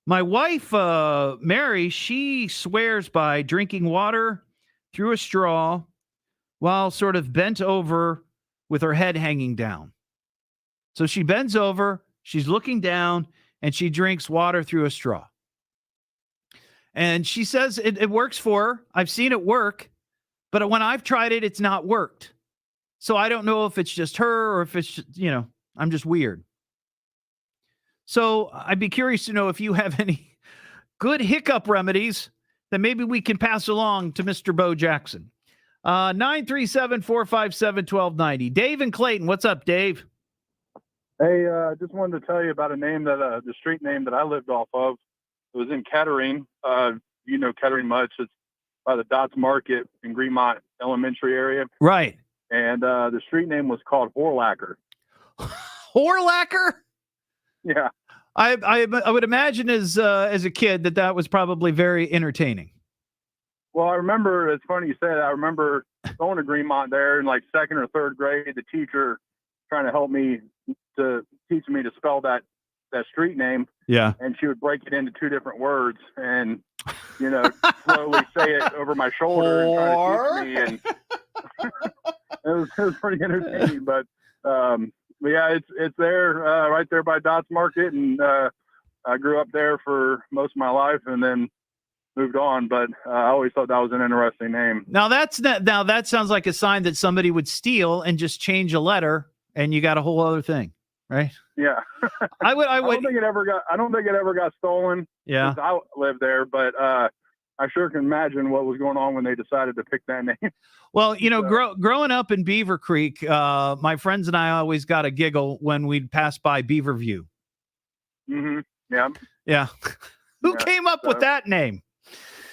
My wife, Mary, she swears by drinking water through a straw while sort of bent over with her head hanging down. So she bends over, she's looking down, and she drinks water through a straw. And she says it works for her. I've seen it work, but when I've tried it, it's not worked. So I don't know if it's just her or if it's, I'm just weird. So I'd be curious to know if you have any good hiccup remedies that maybe we can pass along to Mr. Bo Jackson. 937-457-1290. Dave and Clayton, what's up, Dave? Hey, just wanted to tell you about a name that the street name that I lived off of. It was in Kettering. You know Kettering much? It's by the Dots Market in Greenmont Elementary area. Right. And the street name was called Horlacker. Horlacker? Yeah. I would imagine as a kid that was probably very entertaining. Well, I remember, it's funny you say that. I remember going to Greenmont there in like second or third grade, the teacher trying to help me to teach me to spell that street name. Yeah. And she would break it into two different words and, slowly say it over my shoulder and try to teach me. And it was pretty entertaining, but, yeah, it's there, right there by Dots Market, and I grew up there for most of my life, and then moved on. But I always thought that was an interesting name. Now that sounds like a sign that somebody would steal and just change a letter, and you got a whole other thing, right? Yeah. I would. I don't think it ever got stolen. Yeah. I lived there, but I sure can imagine what was going on when they decided to pick that name. Well, growing up in Beaver Creek, my friends and I always got a giggle when we'd pass by Beaver View. Mm-hmm. Yeah. Yeah. Who came up with that name?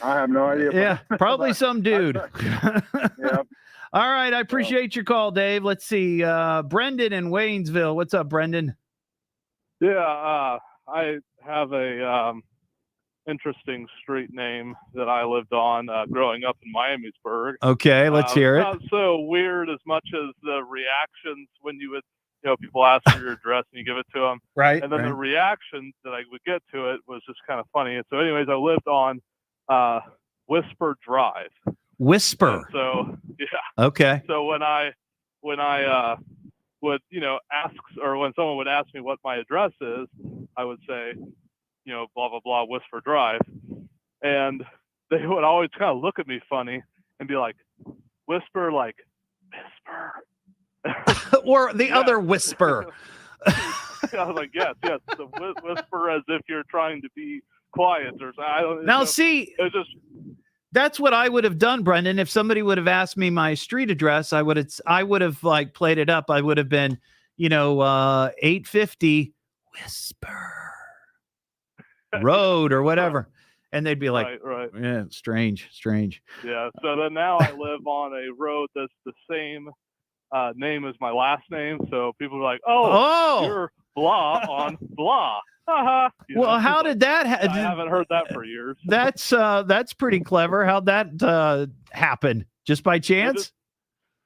I have no idea. Yeah, probably some dude. Yeah. All right. I appreciate your call, Dave. Let's see. Brendan in Waynesville. What's up, Brendan? Yeah, I have a interesting street name that I lived on growing up in Miamisburg. Okay, let's hear it. Not so weird as much as the reactions when you would, people ask for your address and you give it to them. Right. And then the reaction that I would get to it was just kind of funny. And so anyways, I lived on Whisper Drive. Whisper. And so, yeah. Okay. So when I would, ask, or when someone would ask me what my address is, I would say, blah, blah, blah, Whisper Drive. And they would always kind of look at me funny and be like, whisper, like, whisper. Or the other whisper. I was like, yes. The whisper as if you're trying to be quiet or something. I don't Now, know. see, It was just, that's what I would have done, Brendan. If somebody would have asked me my street address, I would have like played it up. I would have been, 850 Whisper Road or whatever. And they'd be like, right. Yeah, strange. Yeah. So then now I live on a road that's the same name as my last name. So people are like, oh. You're blah on blah. Well, how did that happen? I haven't heard that for years. That's pretty clever. How'd that happen? Just by chance?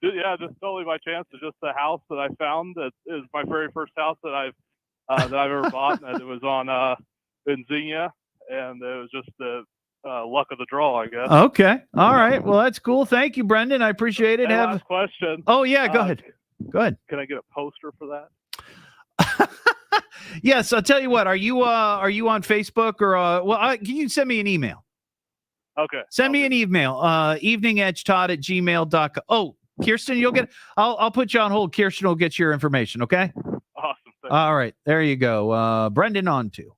Just totally by chance. It's just the house that I found that is my very first house that I've ever bought. And it was on in Xenia, and it was just the luck of the draw, I guess. Okay. All right. Well, that's cool. Thank you, Brendan. I appreciate it. Last question. Oh yeah, go ahead. Go ahead. Can I get a poster for that? Yes, I'll tell you what. Are you on Facebook or can you send me an email? Okay. Send me an email. eveningedgetodd@gmail.com. Oh, Kirsten, I'll put you on hold. Kirsten will get your information. Okay. Awesome. All right. There you go. Brendan on to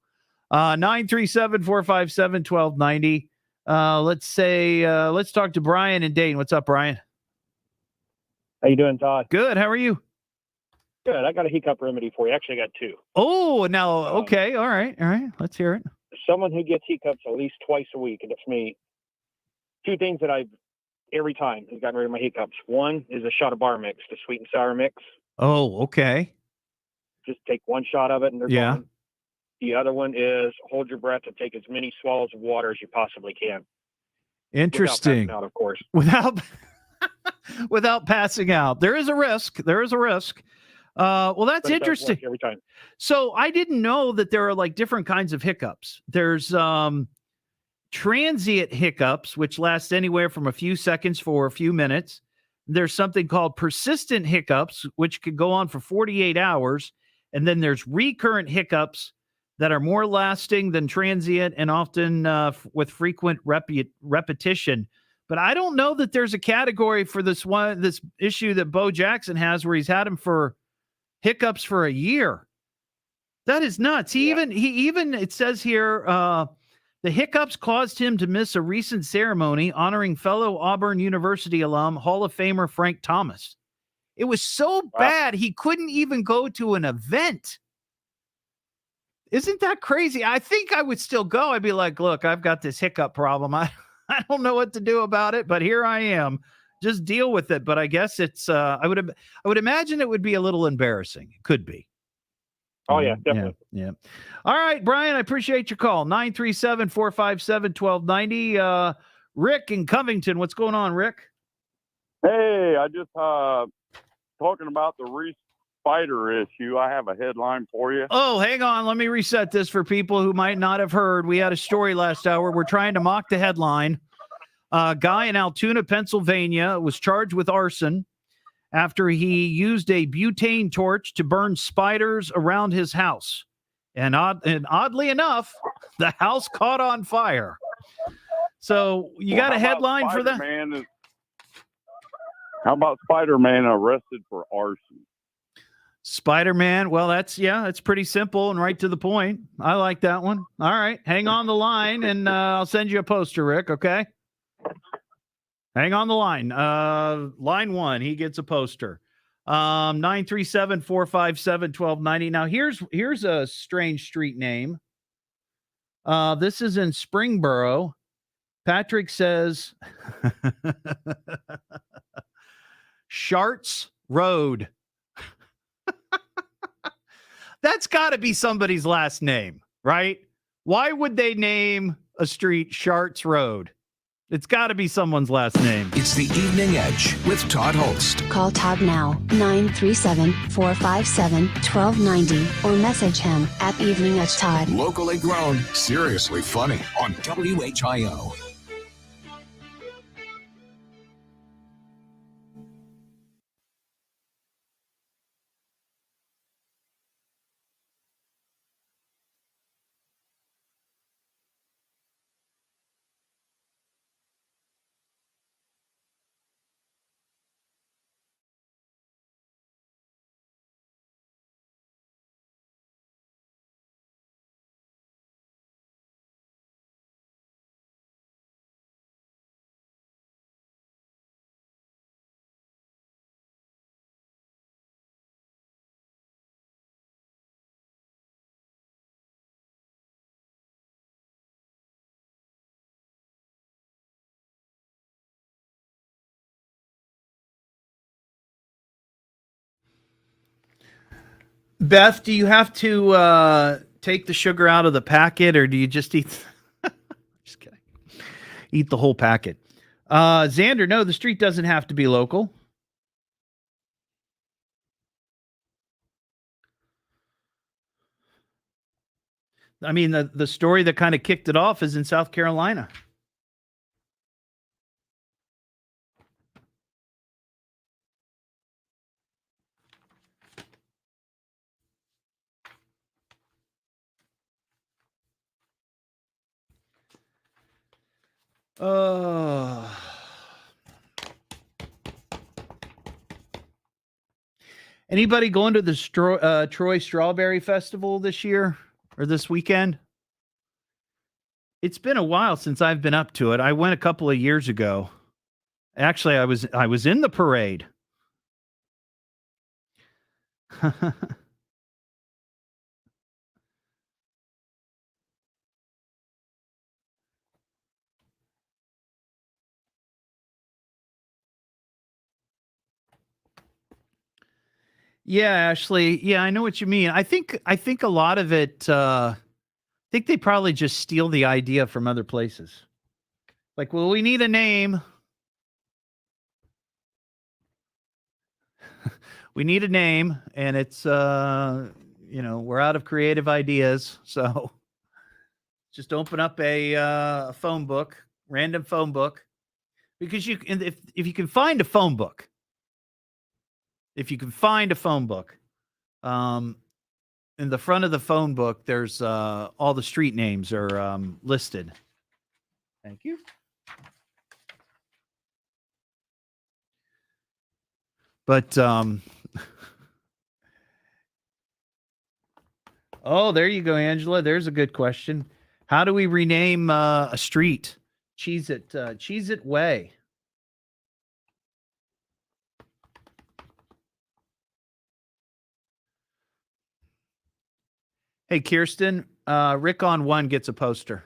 937-457-1290. Let's talk to Brian and Dane. What's up, Brian? How you doing, Todd? Good. How are you? Good. I got a hiccup remedy for you. Actually, I got two. Oh, now, okay. All right. Let's hear it. Someone who gets hiccups at least twice a week, and it's me. Two things that every time has gotten rid of my hiccups. One is a shot of bar mix, the sweet and sour mix. Oh, okay. Just take one shot of it and they're gone. The other one is hold your breath and take as many swallows of water as you possibly can. Interesting. Without passing out, of course. Without passing out. There is a risk. Well, that's interesting. Every time. So I didn't know that there are like different kinds of hiccups. There's transient hiccups, which last anywhere from a few seconds for a few minutes. There's something called persistent hiccups, which could go on for 48 hours. And then there's recurrent hiccups that are more lasting than transient and often with frequent repetition. But I don't know that there's a category for this issue that Bo Jackson has where he's had him for hiccups for a year. That is nuts. He even it says here, the hiccups caused him to miss a recent ceremony honoring fellow Auburn University alum, Hall of Famer Frank Thomas. It was so bad he couldn't even go to an event. Isn't that crazy? I think I would still go. I'd be like, look, I've got this hiccup problem. I don't know what to do about it, but here I am. Just deal with it. But I guess it's I would imagine it would be a little embarrassing. It could be. Oh, yeah, definitely. Yeah. All right, Brian, I appreciate your call. 937-457-1290. Rick in Covington. What's going on, Rick? Hey, I just talking about the Reese spider issue. I have a headline for you. Oh, hang on. Let me reset this for people who might not have heard. We had a story last hour. We're trying to mock the headline. A guy in Altoona, Pennsylvania was charged with arson after he used a butane torch to burn spiders around his house. And oddly enough, the house caught on fire. So you got a headline for that? How about Spider-Man arrested for arson? Spider-Man, well, that's pretty simple and right to the point. I like that one. All right, hang on the line, and I'll send you a poster, Rick, okay? Hang on the line. Line 1, he gets a poster. 937-457-1290. Now, here's a strange street name. This is in Springboro. Patrick says Sharts Road. That's got to be somebody's last name, right? Why would they name a street Sharts Road? It's got to be someone's last name. It's the Evening Edge with Todd Hollst. Call Todd now, 937-457-1290, or message him at Evening Edge Todd. Locally grown, seriously funny on WHIO. Beth, do you have to take the sugar out of the packet, or do you just eat? Just kidding. Eat the whole packet. Xander, no, the street doesn't have to be local. I mean, the story that kind of kicked it off is in South Carolina. Anybody going to the Troy Strawberry Festival this year or this weekend? It's been a while since I've been up to it. I went a couple of years ago. Actually, I was in the parade. Yeah, Ashley. Yeah, I know what you mean. I think a lot of it. I think they probably just steal the idea from other places. Like, well, we need a name. We need a name, and it's we're out of creative ideas, so just open up a phone book, random phone book, because if you can find a phone book. If you can find a phone book, in the front of the phone book, there's all the street names are listed. Thank you. But oh, there you go, Angela. There's a good question. How do we rename a street? Cheez-It Way. Hey, Kirsten, Rick on 1 gets a poster.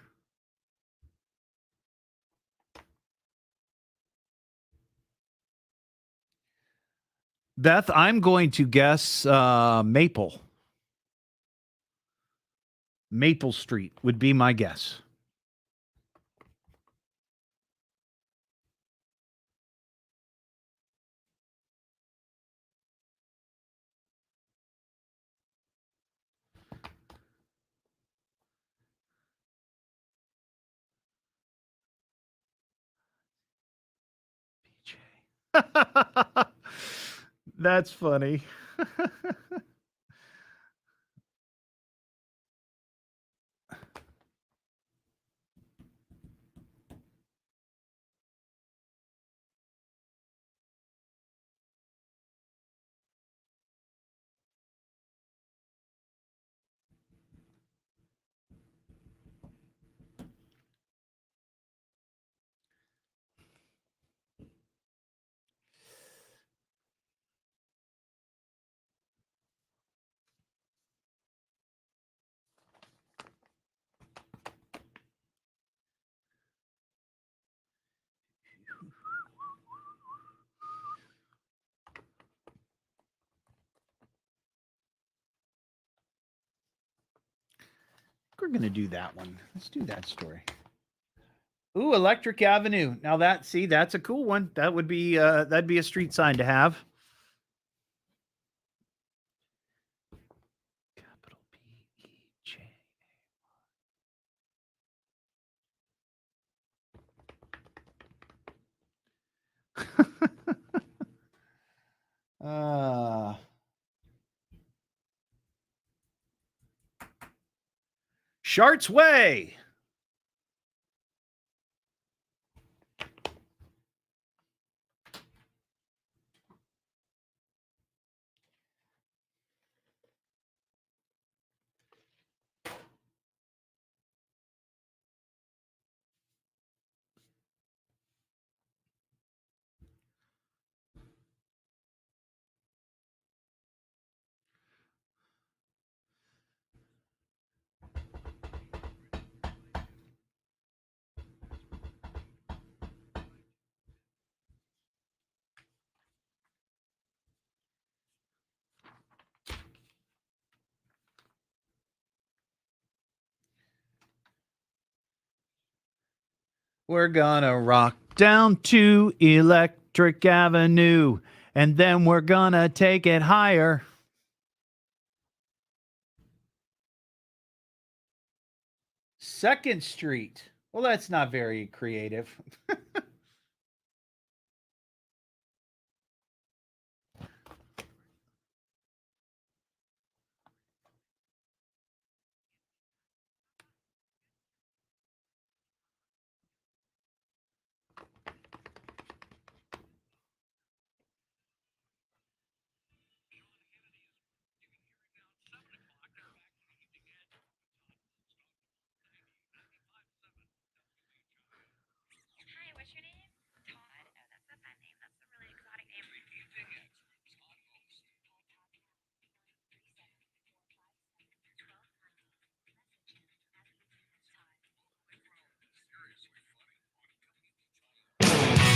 Beth, I'm going to guess Maple. Maple Street would be my guess. That's funny. We're going to do that one. Let's do that story. Ooh, Electric Avenue. Now that's a cool one. That would be that'd be a street sign to have. Capital P-E-J. Shart's Way. We're gonna rock down to Electric Avenue, and then we're gonna take it higher. Second Street. Well, that's not very creative.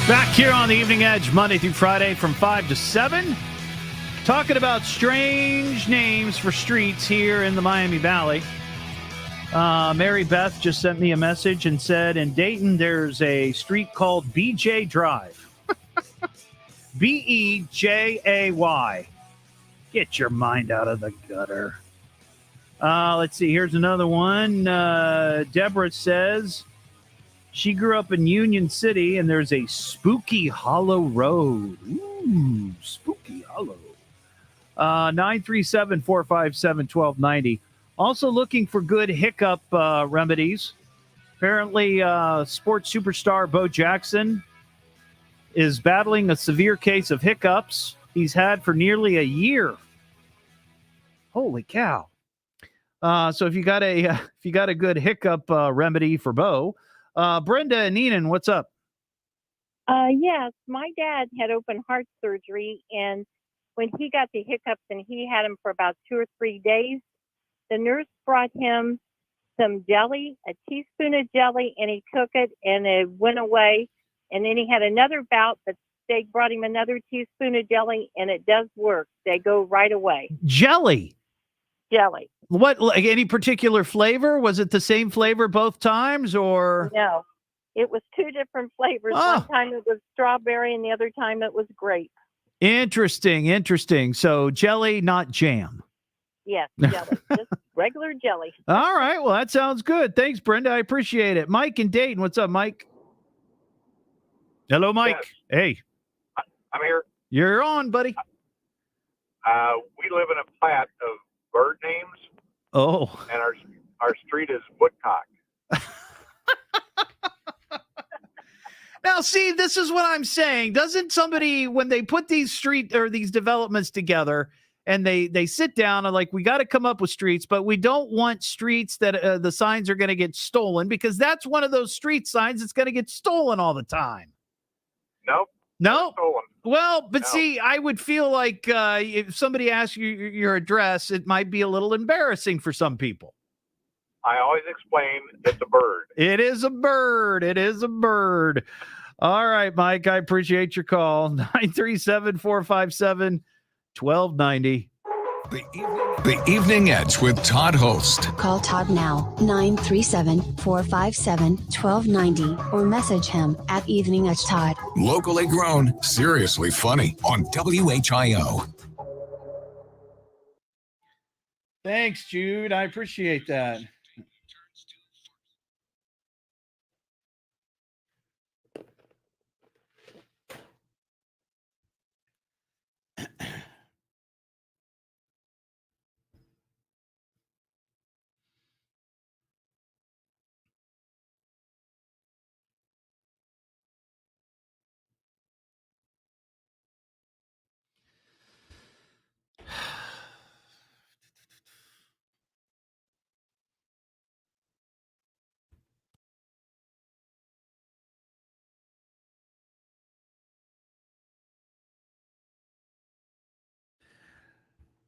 Back here on the Evening Edge, Monday through Friday from 5 to 7. Talking about strange names for streets here in the Miami Valley. Mary Beth just sent me a message and said, in Dayton, there's a street called BJ Drive. B-E-J-A-Y. Get your mind out of the gutter. Let's see. Here's another one. Deborah says she grew up in Union City, and there's a Spooky Hollow Road. Ooh, Spooky Hollow. 937-457-1290. Also looking for good hiccup remedies. Apparently, sports superstar Bo Jackson is battling a severe case of hiccups he's had for nearly a year. Holy cow. So if you got a good hiccup remedy for Bo, Brenda and Neenan, what's up? Yes, my dad had open heart surgery, and when he got the hiccups and he had them for about 2 or 3 days, the nurse brought him some jelly, a teaspoon of jelly, and he took it and it went away. And then he had another bout, but they brought him another teaspoon of jelly, and it does work. They go right away. Jelly. What, like any particular flavor? Was it the same flavor both times, or? No, it was 2 different flavors. Oh. One time it was strawberry, and the other time it was grape. Interesting. So jelly, not jam. Yes, jelly, just regular jelly. All right. Well, that sounds good. Thanks, Brenda. I appreciate it. Mike in Dayton. What's up, Mike? Hello, Mike. Yes. Hey. I'm here. You're on, buddy. We live in a plat of bird names, Oh. and our street is Woodcock. Now, see, this is what I'm saying. Doesn't somebody, when they put these these developments together and they sit down and like, we got to come up with streets, but we don't want streets that the signs are going to get stolen, because that's one of those street signs that's going to get stolen all the time. Nope. No. Stolen. Well, but No. see, I would feel like if somebody asks you your address, it might be a little embarrassing for some people. I always explain it's a bird. It is a bird. It is a bird. All right, Mike, I appreciate your call. 937-457-1290. The Evening Edge with Todd Hollst. Call Todd now, 937-457-1290, or message him at Evening Edge Todd. Locally grown, seriously funny on WHIO. Thanks, Jude. I appreciate that.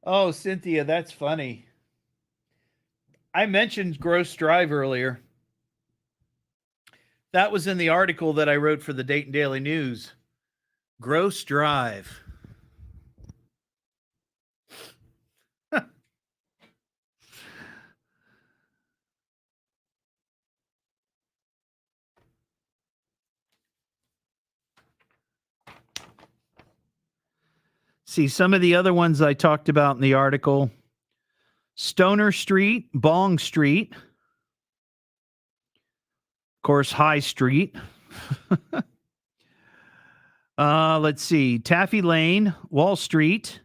Oh, Cynthia, that's funny. I mentioned Gross Drive earlier. That was in the article that I wrote for the Dayton Daily News. Gross Drive. See, some of the other ones I talked about in the article: Stoner Street, Bong Street, of course, High Street. Let's see, Taffy Lane, Wall Street,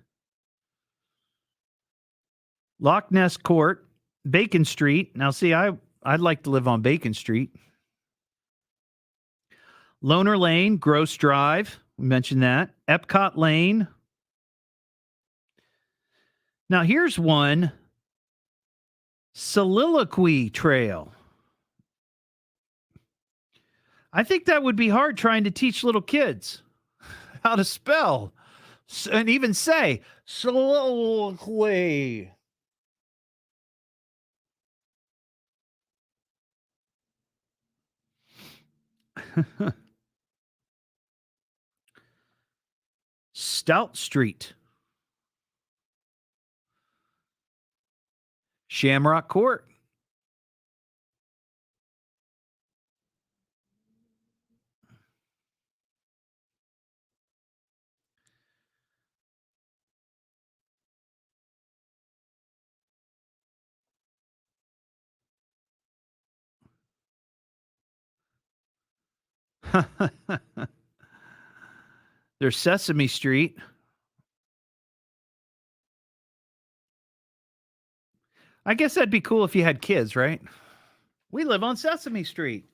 Loch Ness Court, Bacon Street. Now, see, I'd like to live on Bacon Street. Loner Lane, Gross Drive. We mentioned that. Epcot Lane. Now, here's one. Soliloquy Trail. I think that would be hard trying to teach little kids how to spell and even say soliloquy. Stout Street. Shamrock Court. There's Sesame Street. I guess that'd be cool if you had kids, right? We live on Sesame Street.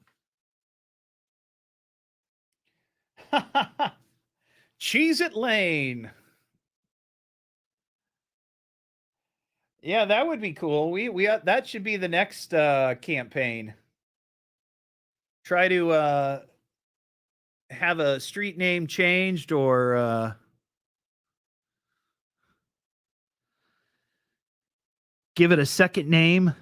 Cheez-It Lane. Yeah, that would be cool. We that should be the next campaign. Try to have a street name changed, or give it a second name.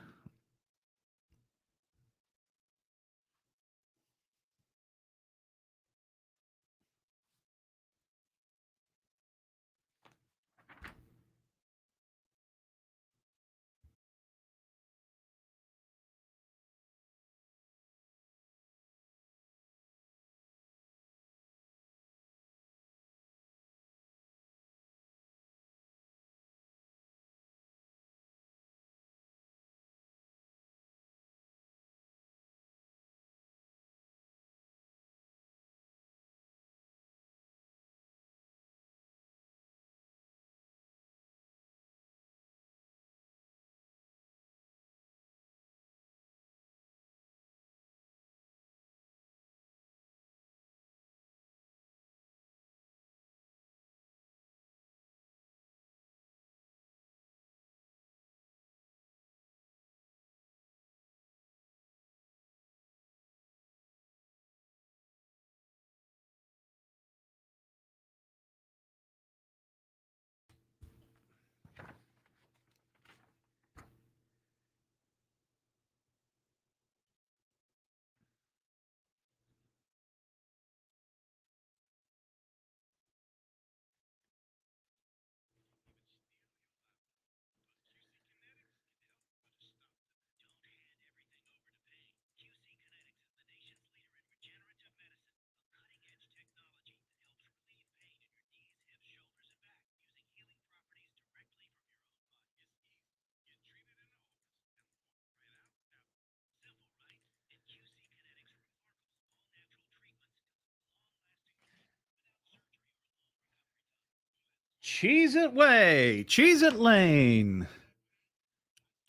Cheez-It Way, Cheez-It Lane,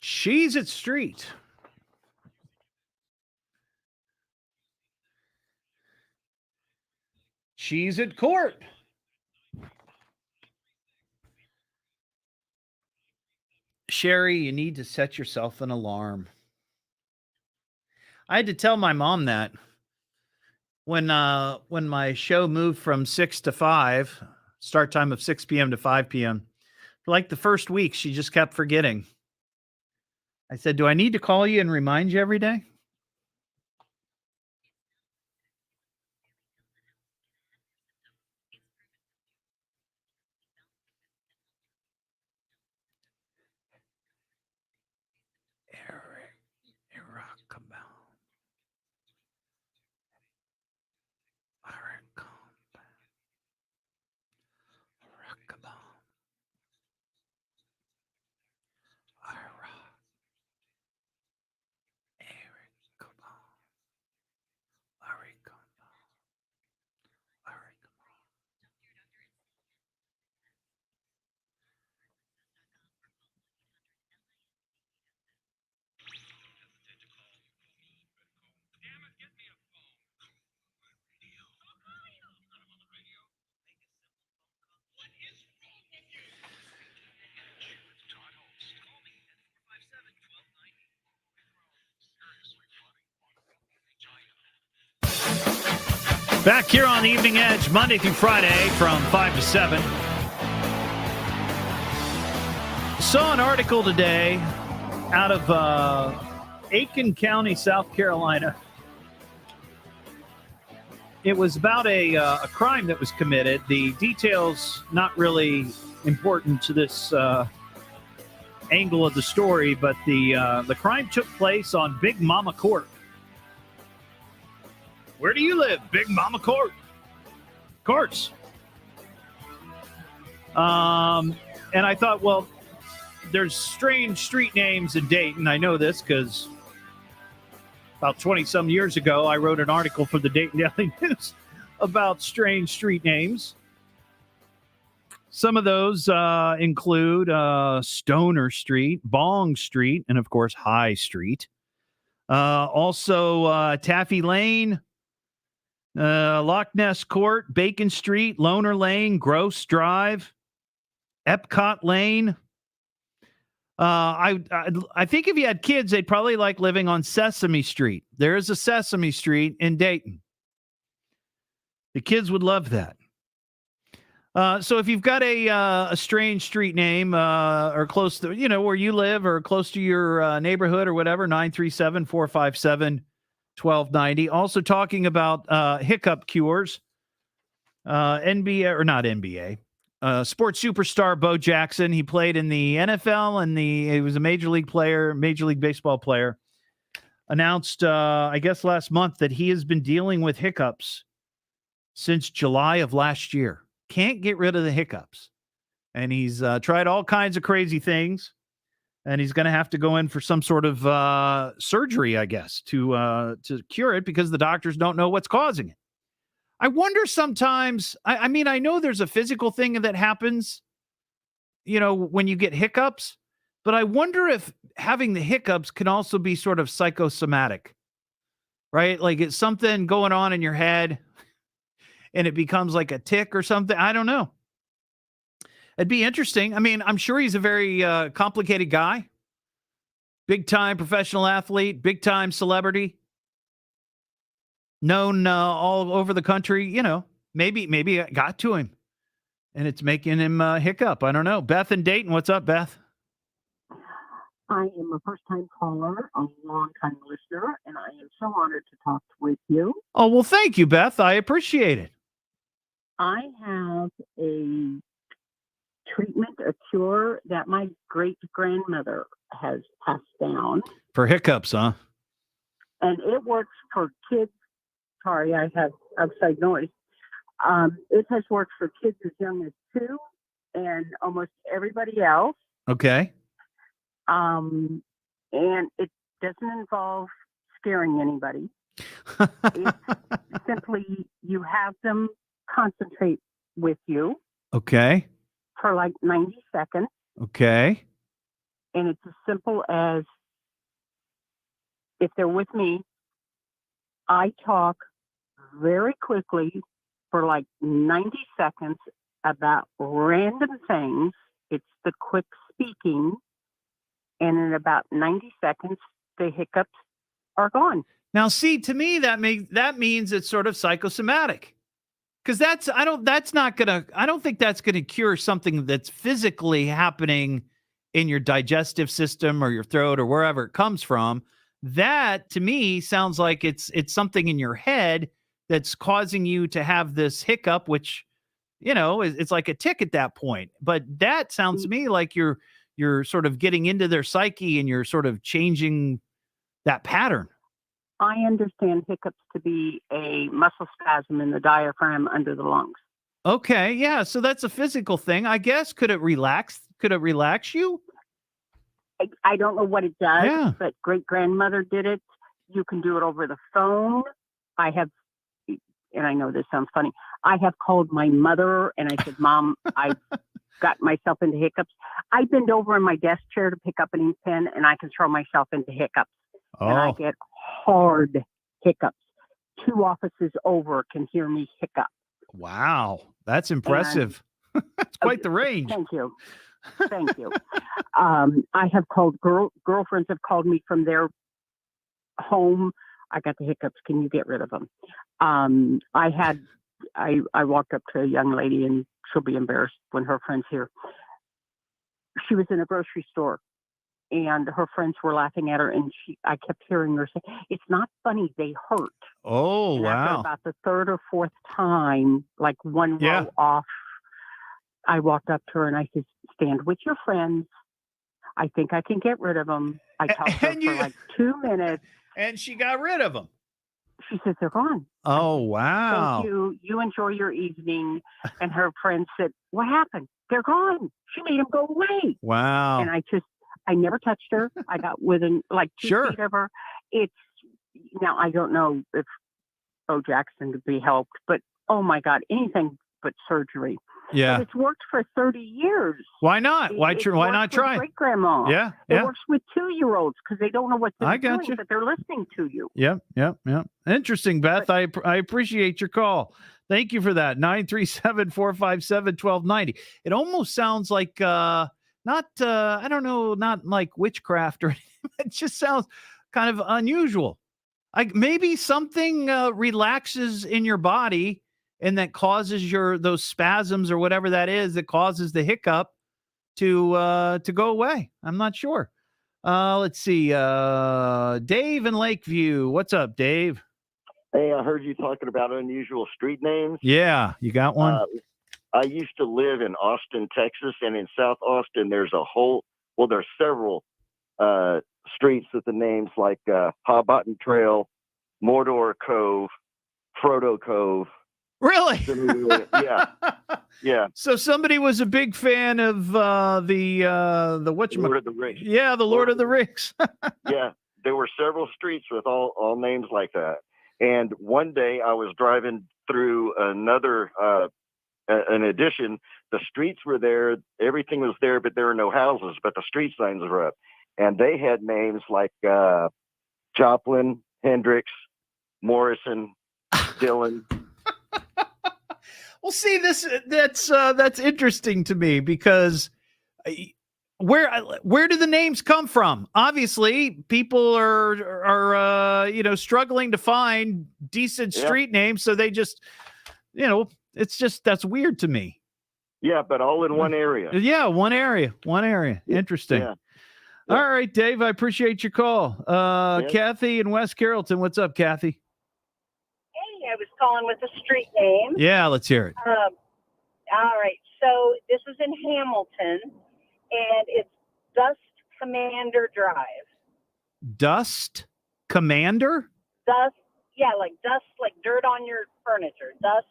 Cheez-It Street. Cheez-It Court. Sherry, you need to set yourself an alarm. I had to tell my mom that when my show moved from 6 to 5, start time of 6 p.m. to 5 p.m. For like the first week, she just kept forgetting. I said, do I need to call you and remind you every day? Back here on the Evening Edge, Monday through Friday from 5 to 7. Saw an article today out of Aiken County, South Carolina. It was about a crime that was committed. The details not really important to this angle of the story, but the crime took place on Big Mama Court. Where do you live? Big Mama Court. Courts. And I thought, well, there's strange street names in Dayton. I know this because about 20-some years ago, I wrote an article for the Dayton Daily News about strange street names. Some of those include Stoner Street, Bong Street, and, of course, High Street. Also, Taffy Lane, Loch Ness Court, Bacon Street, Loner Lane, Gross Drive, Epcot Lane. I think if you had kids, they'd probably like living on Sesame Street. There is a Sesame Street in Dayton. The kids would love that. So if you've got a strange street name or close to, where you live or close to your neighborhood or whatever, 937-457-1290. Also talking about hiccup cures. NBA, or not NBA. Sports superstar Bo Jackson. He played in the NFL and he was a Major League Baseball player. Announced, I guess last month, that he has been dealing with hiccups since July of last year. Can't get rid of the hiccups. And he's tried all kinds of crazy things. And he's going to have to go in for some sort of surgery, I guess, to cure it because the doctors don't know what's causing it. I wonder sometimes, I mean, I know there's a physical thing that happens, when you get hiccups, but I wonder if having the hiccups can also be sort of psychosomatic, right? Like it's something going on in your head and it becomes like a tic or something. I don't know. It'd be interesting. I mean, I'm sure he's a very complicated guy, big time professional athlete, big time celebrity. Known all over the country, maybe it got to him and it's making him hiccup. I don't know. Beth in Dayton. What's up, Beth? I am a first-time caller, a long-time listener, and I am so honored to talk with you. Oh, well, thank you, Beth. I appreciate it. I have a treatment, a cure that my great-grandmother has passed down. For hiccups, huh? And it works for kids. Sorry, I have outside noise. It has worked for kids as young as 2 and almost everybody else. Okay. And it doesn't involve scaring anybody. It's simply you have them concentrate with you. Okay. for like 90 seconds. Okay. And it's as simple as, if they're with me, I talk very quickly for like 90 seconds about random things. It's the quick speaking. And in about 90 seconds, the hiccups are gone. Now, see, to me, that means it's sort of psychosomatic. Because I don't think that's gonna cure something that's physically happening in your digestive system or your throat or wherever it comes from. That to me sounds like it's something in your head that's causing you to have this hiccup, which, it's like a tick at that point. But that sounds to me like you're sort of getting into their psyche and you're sort of changing that pattern. I understand hiccups to be a muscle spasm in the diaphragm under the lungs. Okay, yeah, so that's a physical thing, I guess. Could it relax you? I don't know what it does, Yeah. but great-grandmother did it. You can do it over the phone. I have, and I know this sounds funny, I have called my mother and I said, Mom, I've got myself into hiccups. I bend over in my desk chair to pick up an ink pen and I can throw myself into hiccups. Oh. And I get hard hiccups. 2 offices over can hear me hiccup. Wow, that's impressive. That's quite the range. Thank you. Thank you. I have called girlfriends have called me from their home. I got the hiccups. Can you get rid of them? I walked up to a young lady, and she'll be embarrassed when her friends hear. She was in a grocery store, and her friends were laughing at her, and I kept hearing her say, "It's not funny. They hurt." Oh, And wow. after about the 3rd or 4th time, like one Yeah. row off, I walked up to her and I said, "Stand with your friends. I think I can get rid of them." I talked to her for like 2 minutes. And she got rid of them. She says, "They're gone." Oh, wow. Thank you. You enjoy your evening. And her friend said, "What happened?" "They're gone. She made them go away." Wow. And I never touched her. I got within like 2 Sure. feet of her. Now I don't know if Bo Jackson could be helped, but oh my God, anything but surgery. Yeah. But it's worked for 30 years. Why not? Why not try? Great grandma. Yeah, It yeah. works with 2-year-olds because they don't know what they're I got doing, you. but they're listening to you. Yep. Interesting, Beth. I appreciate your call. Thank you for that. 937-457-1290. It almost sounds like not I don't know, not like witchcraft or anything. It just sounds kind of unusual. Like maybe something relaxes in your body and that causes those spasms or whatever that is that causes the hiccup to go away. I'm not sure. Let's see. Dave in Lakeview. What's up, Dave? Hey, I heard you talking about unusual street names. Yeah, you got one? I used to live in Austin, Texas, and in South Austin, there's several streets with the names like Hobotton Trail, Mordor Cove, Frodo Cove. Really? Yeah. So somebody was a big fan of the whatchamacallit? Lord of the Rings. Yeah, the Lord of the Rings. Yeah, there were several streets with all names like that. And one day I was driving through another an addition. The streets were there, everything was there, but there were no houses, but the street signs were up. And they had names like Joplin, Hendricks, Morrison, Dylan. Well, see, that's interesting to me because where do the names come from? Obviously, people are struggling to find decent street names, so they just that's weird to me. Yeah, but all in one area. Yeah, one area. Interesting. Yeah. All right, Dave, I appreciate your call. Kathy in West Carrollton, what's up, Kathy? Hey, I was calling with a street name. Yeah, let's hear it. All right. So this is in Hamilton, and it's Dust Commander Drive. Dust Commander? Dust, yeah, like dust, like dirt on your furniture. Dust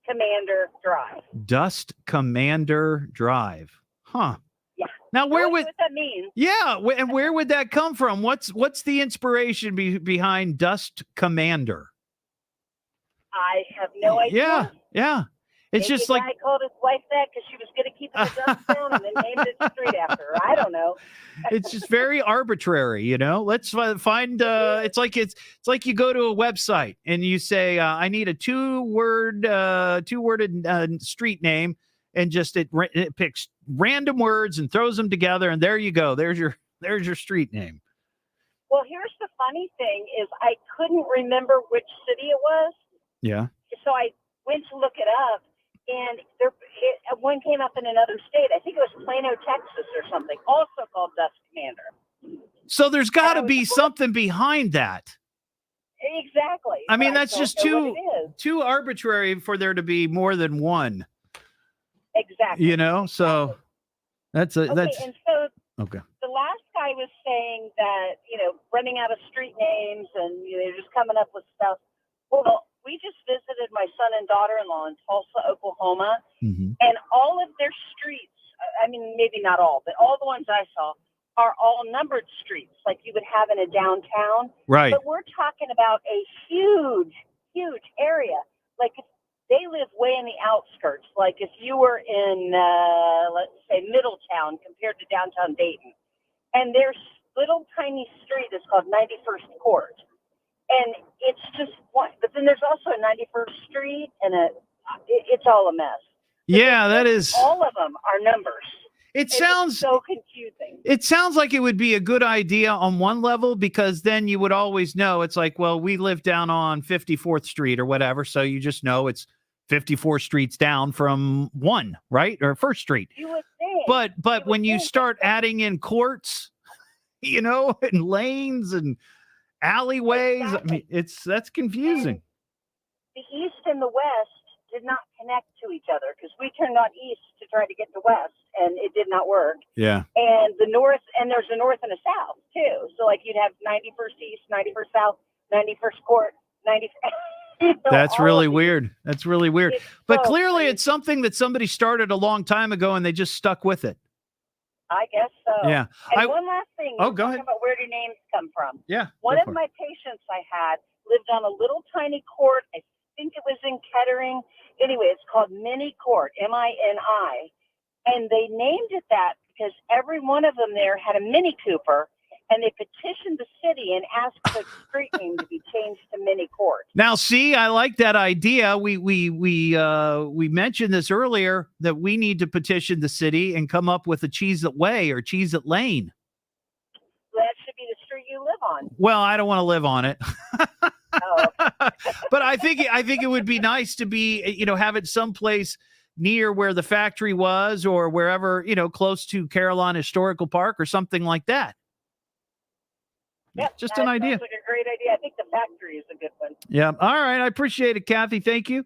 Commander Drive. Dust Commander Drive. Huh. Yeah. Now, what that means? Yeah, and where would that come from? What's the inspiration behind Dust Commander? I have no idea. Yeah. It's Maybe just a like guy called his wife that because she was good at keeping the dust down, and then named his street after her. I don't know. it's just very arbitrary, you know. Let's find. It's like you go to a website and you say, "I need a two-worded street name," and just it picks random words and throws them together, and there you go. There's your street name. Well, here's the funny thing: is I couldn't remember which city it was, Yeah. so I went to look it up, and one came up in another state. I think it was Plano, Texas, or something, also called Dust Commander. So there's got to be something behind that. Exactly. I mean, But that's don't just know what it is. too arbitrary for there to be more than one. Exactly. You know, so that's Okay, that's and so okay. the last guy was saying that, running out of street names and they're just coming up with stuff. Well, we just visited my son and daughter-in-law in Tulsa, Oklahoma, and all of their streets, I mean, maybe not all, but all the ones I saw are all numbered streets like you would have in a downtown. Right. But we're talking about a huge, huge area. Like they live way in the outskirts. Like if you were in, let's say, Middletown compared to downtown Dayton. And there's little tiny street that's called 91st Court. And it's just one. But then there's also a 91st Street, and it's all a mess. Yeah, that is. All of them are numbers. It sounds so confusing. It sounds like it would be a good idea on one level because then you would always know. It's like, well, we live down on 54th Street or whatever, so you just know it's 54 streets down from one, right? Or First Street. You would think. But when you start adding in courts, and lanes and alleyways, Exactly. I mean, that's confusing. And the east and the west did not connect to each other because we turned on east to try to get to west, and it did not work. Yeah. And the north, and there's a north and a south too. So like you'd have 91st East, 91st South, 91st Court, 91st. That's really weird. That's really weird. But so clearly it's something that somebody started a long time ago and they just stuck with it. I guess so. Yeah. And one last thing. Oh, go ahead. About where do names come from? Yeah. One of my patients I had lived on a little tiny court. I think it was in Kettering. Anyway, it's called Mini Court, M-I-N-I. And they named it that because every one of them there had a Mini Cooper, and they petitioned the city and asked the street name to be changed to Mini Court. Now, see, I like that idea. We mentioned this earlier that we need to petition the city and come up with a Cheez-It Way or Cheez-It Lane. That should be the street you live on. Well, I don't want to live on it. Oh, okay. But I think it would be nice to be, have it someplace near where the factory was or wherever, close to Carolina Historical Park or something like that. Yeah, just an idea. Sounds like a great idea. I think the factory is a good one. Yeah. All right. I appreciate it, Kathy. Thank you.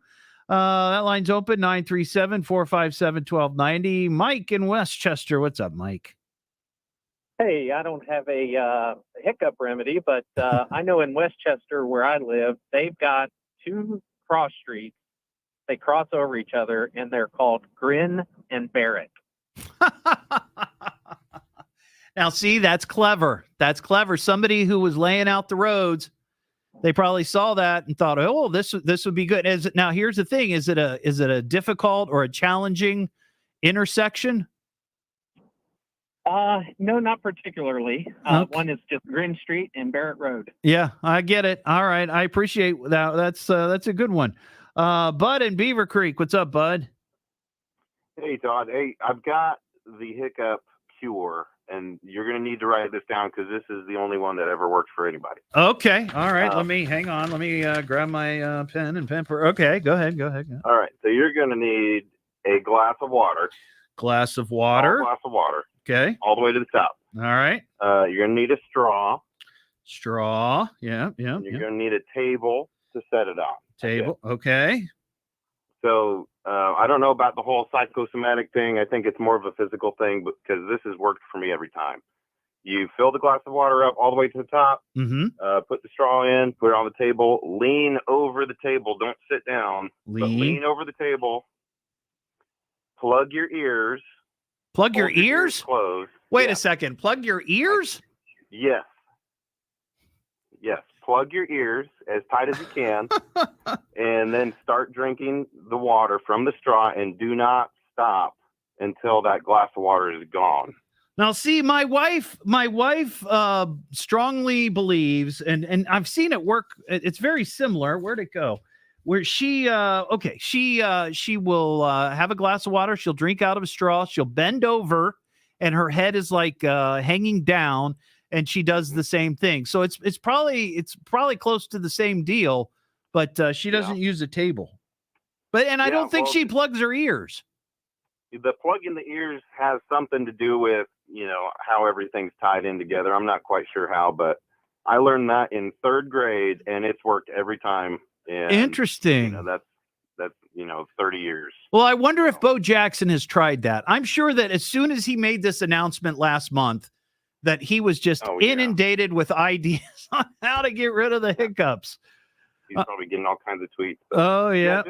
That line's open, 937-457-1290. Mike in Westchester. What's up, Mike? Hey, I don't have a hiccup remedy, but I know in Westchester where I live, they've got two cross streets. They cross over each other, and they're called Grin and Barrett. Now, see, that's clever. That's clever. Somebody who was laying out the roads, they probably saw that and thought, "Oh, this would be good." Now, here's the thing: is it a difficult or a challenging intersection? No, not particularly. Okay. One is just Grin Street and Barrett Road. Yeah, I get it. All right, I appreciate that. That's a good one. Bud in Beaver Creek. What's up, Bud? Hey, Todd. Hey, I've got the hiccup cure, and you're going to need to write this down because this is the only one that ever worked for anybody. Okay. All right. Hang on. Let me grab my pen and paper. Okay. Go ahead. All right. So you're going to need a glass of water. Glass of water. Glass of water. Okay. All the way to the top. All right. You're going to need a straw. Straw. Yeah. You're going to need a table to set it on. Table. Okay. So I don't know about the whole psychosomatic thing. I think it's more of a physical thing because this has worked for me every time. You fill the glass of water up all the way to the top, put the straw in, put it on the table, lean over the table. Don't sit down, but lean over the table. Plug your ears. Plug your ears? Closed. Wait a second. Plug your ears? Yes. plug your ears as tight as you can, and then start drinking the water from the straw, and do not stop until that glass of water is gone. Now, see, my wife strongly believes, and I've seen it work. It's very similar. Where'd it go? Where she will have a glass of water. She'll drink out of a straw. She'll bend over, and her head is like hanging down, and she does the same thing. So it's probably close to the same deal, but she doesn't use a table. And I don't think she plugs her ears. The plug in the ears has something to do with, how everything's tied in together. I'm not quite sure how, but I learned that in 3rd grade, and it's worked every time. And, interesting. That's 30 years. Well, I wonder if Bo Jackson has tried that. I'm sure that as soon as he made this announcement last month, that he was just inundated with ideas on how to get rid of the hiccups. He's probably getting all kinds of tweets. Oh, yeah.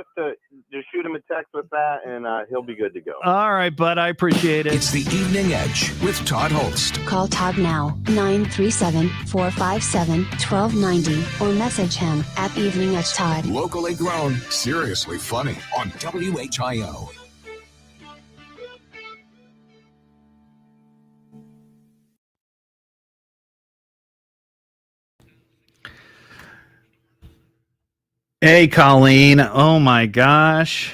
Just shoot him a text with that, and he'll be good to go. All right, bud. I appreciate it. It's the Evening Edge with Todd Hollst. Call Todd now, 937-457-1290, or message him at Evening Edge Todd. Locally grown, seriously funny on WHIO. Hey, Colleen. Oh, my gosh.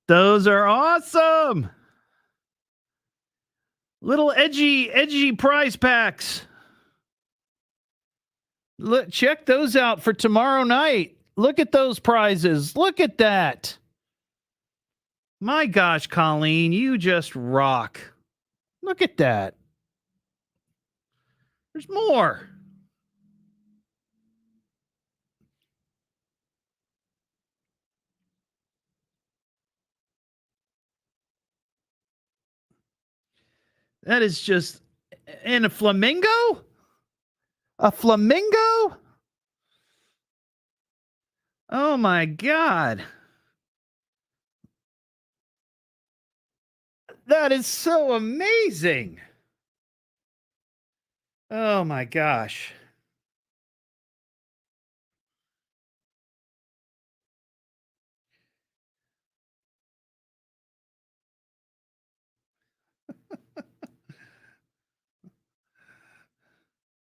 Those are awesome. Little edgy prize packs. Look, check those out for tomorrow night. Look at those prizes. Look at that. My gosh, Colleen, you just rock. Look at that. There's more. That is just, and a flamingo? A flamingo? Oh my God. That is so amazing. Oh my gosh.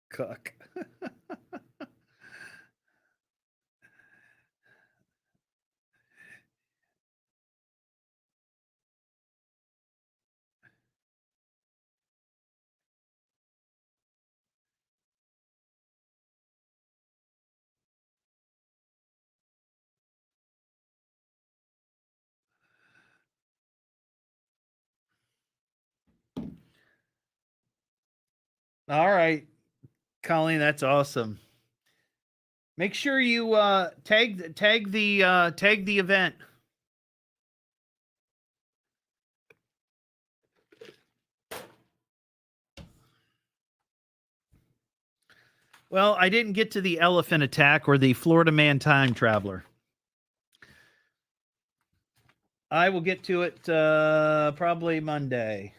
Cook. All right, Colleen, that's awesome. Make sure you tag the event. Well, I didn't get to the elephant attack or the Florida man time traveler. I will get to it probably Monday.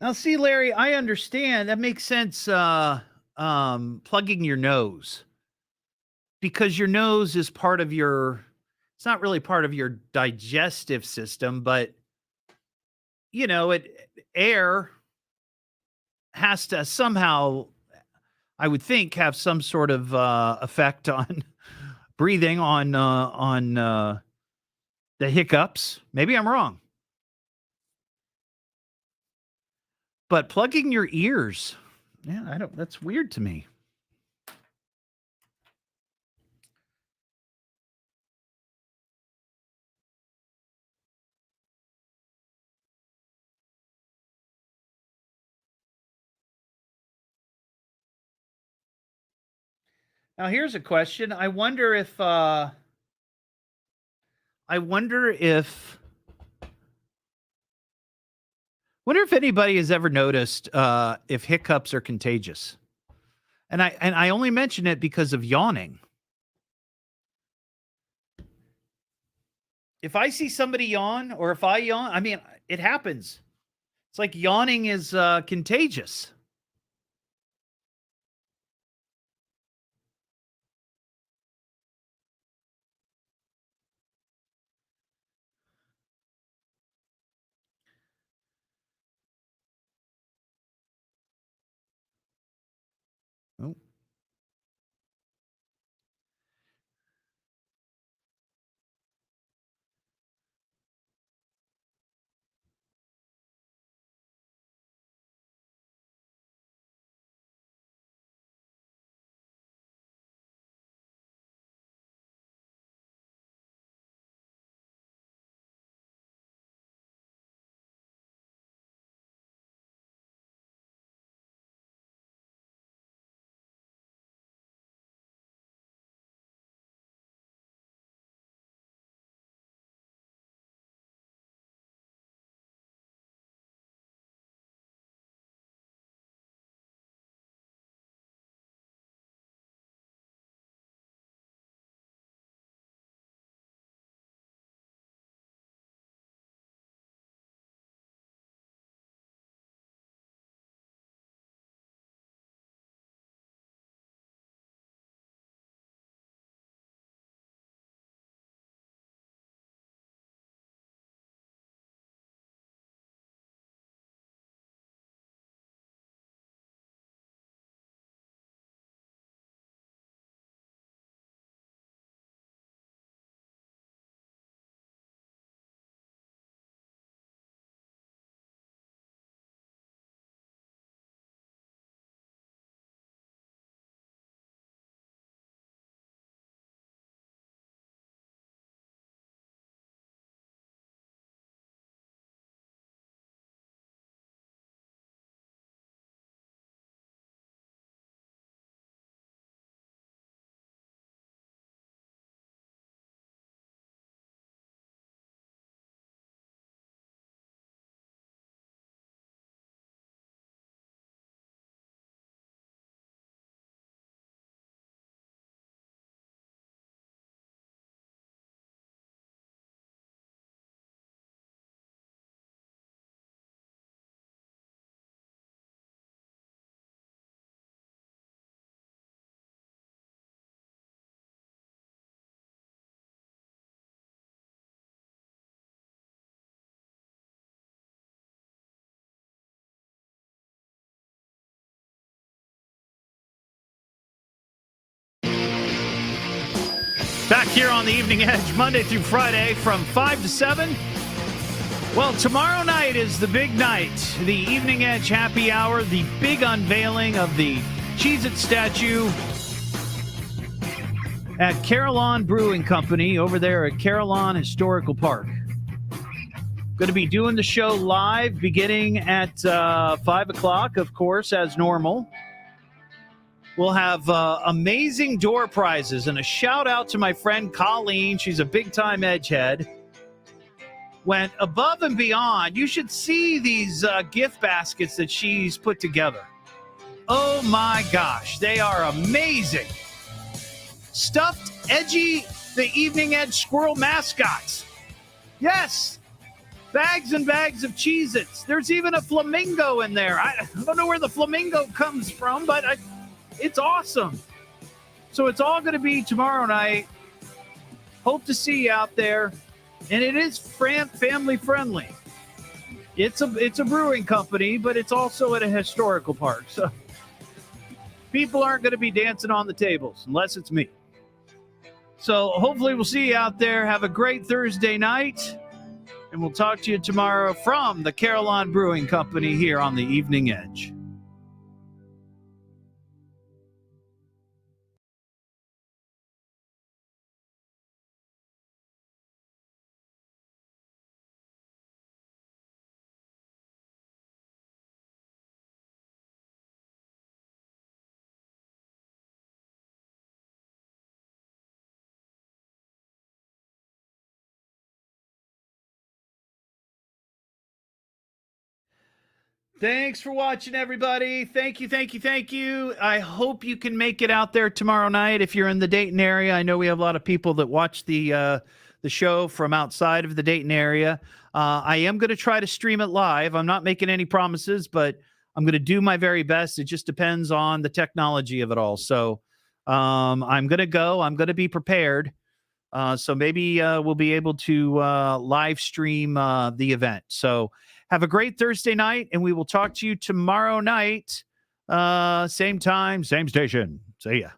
Now, see, Larry, I understand. That makes sense, plugging your nose. Because your nose is part of your, it's not really part of your digestive system, but, air has to somehow, I would think, have some sort of effect on breathing, on the hiccups. Maybe I'm wrong. But plugging your ears, that's weird to me. Now, here's a question. I wonder if Wonder if anybody has ever noticed if hiccups are contagious. And I only mention it because of yawning. If I see somebody yawn or if I yawn, I mean, it happens. It's like yawning is contagious. Oh. Back here on the Evening Edge, Monday through Friday from 5 to 7. Well, tomorrow night is the big night. The Evening Edge happy hour, the big unveiling of the Cheez-It statue at Carillon Brewing Company over there at Carillon Historical Park. Going to be doing the show live beginning at 5 o'clock, of course, as normal. We'll have amazing door prizes and a shout out to my friend Colleen. She's a big time Edgehead. Went above and beyond. You should see these gift baskets that she's put together. Oh my gosh, they are amazing. Stuffed Edgy, the Evening Edge squirrel mascots. Yes, bags and bags of Cheez-Its. There's even a flamingo in there. I don't know where the flamingo comes from, but it's awesome. So it's all going to be tomorrow night. Hope to see you out there. And it is family friendly. It's a brewing company, but it's also at a historical park. So people aren't going to be dancing on the tables unless it's me. So hopefully we'll see you out there. Have a great Thursday night. And we'll talk to you tomorrow from the Carillon Brewing Company here on the Evening Edge. Thanks for watching, everybody. Thank you. I hope you can make it out there tomorrow night if you're in the Dayton area. I know we have a lot of people that watch the show from outside of the Dayton area. I am going to try to stream it live. I'm not making any promises, but I'm going to do my very best. It just depends on the technology of it all. So I'm going to go. I'm going to be prepared. So maybe we'll be able to live stream the event. So have a great Thursday night, and we will talk to you tomorrow night. Same time, same station. See ya.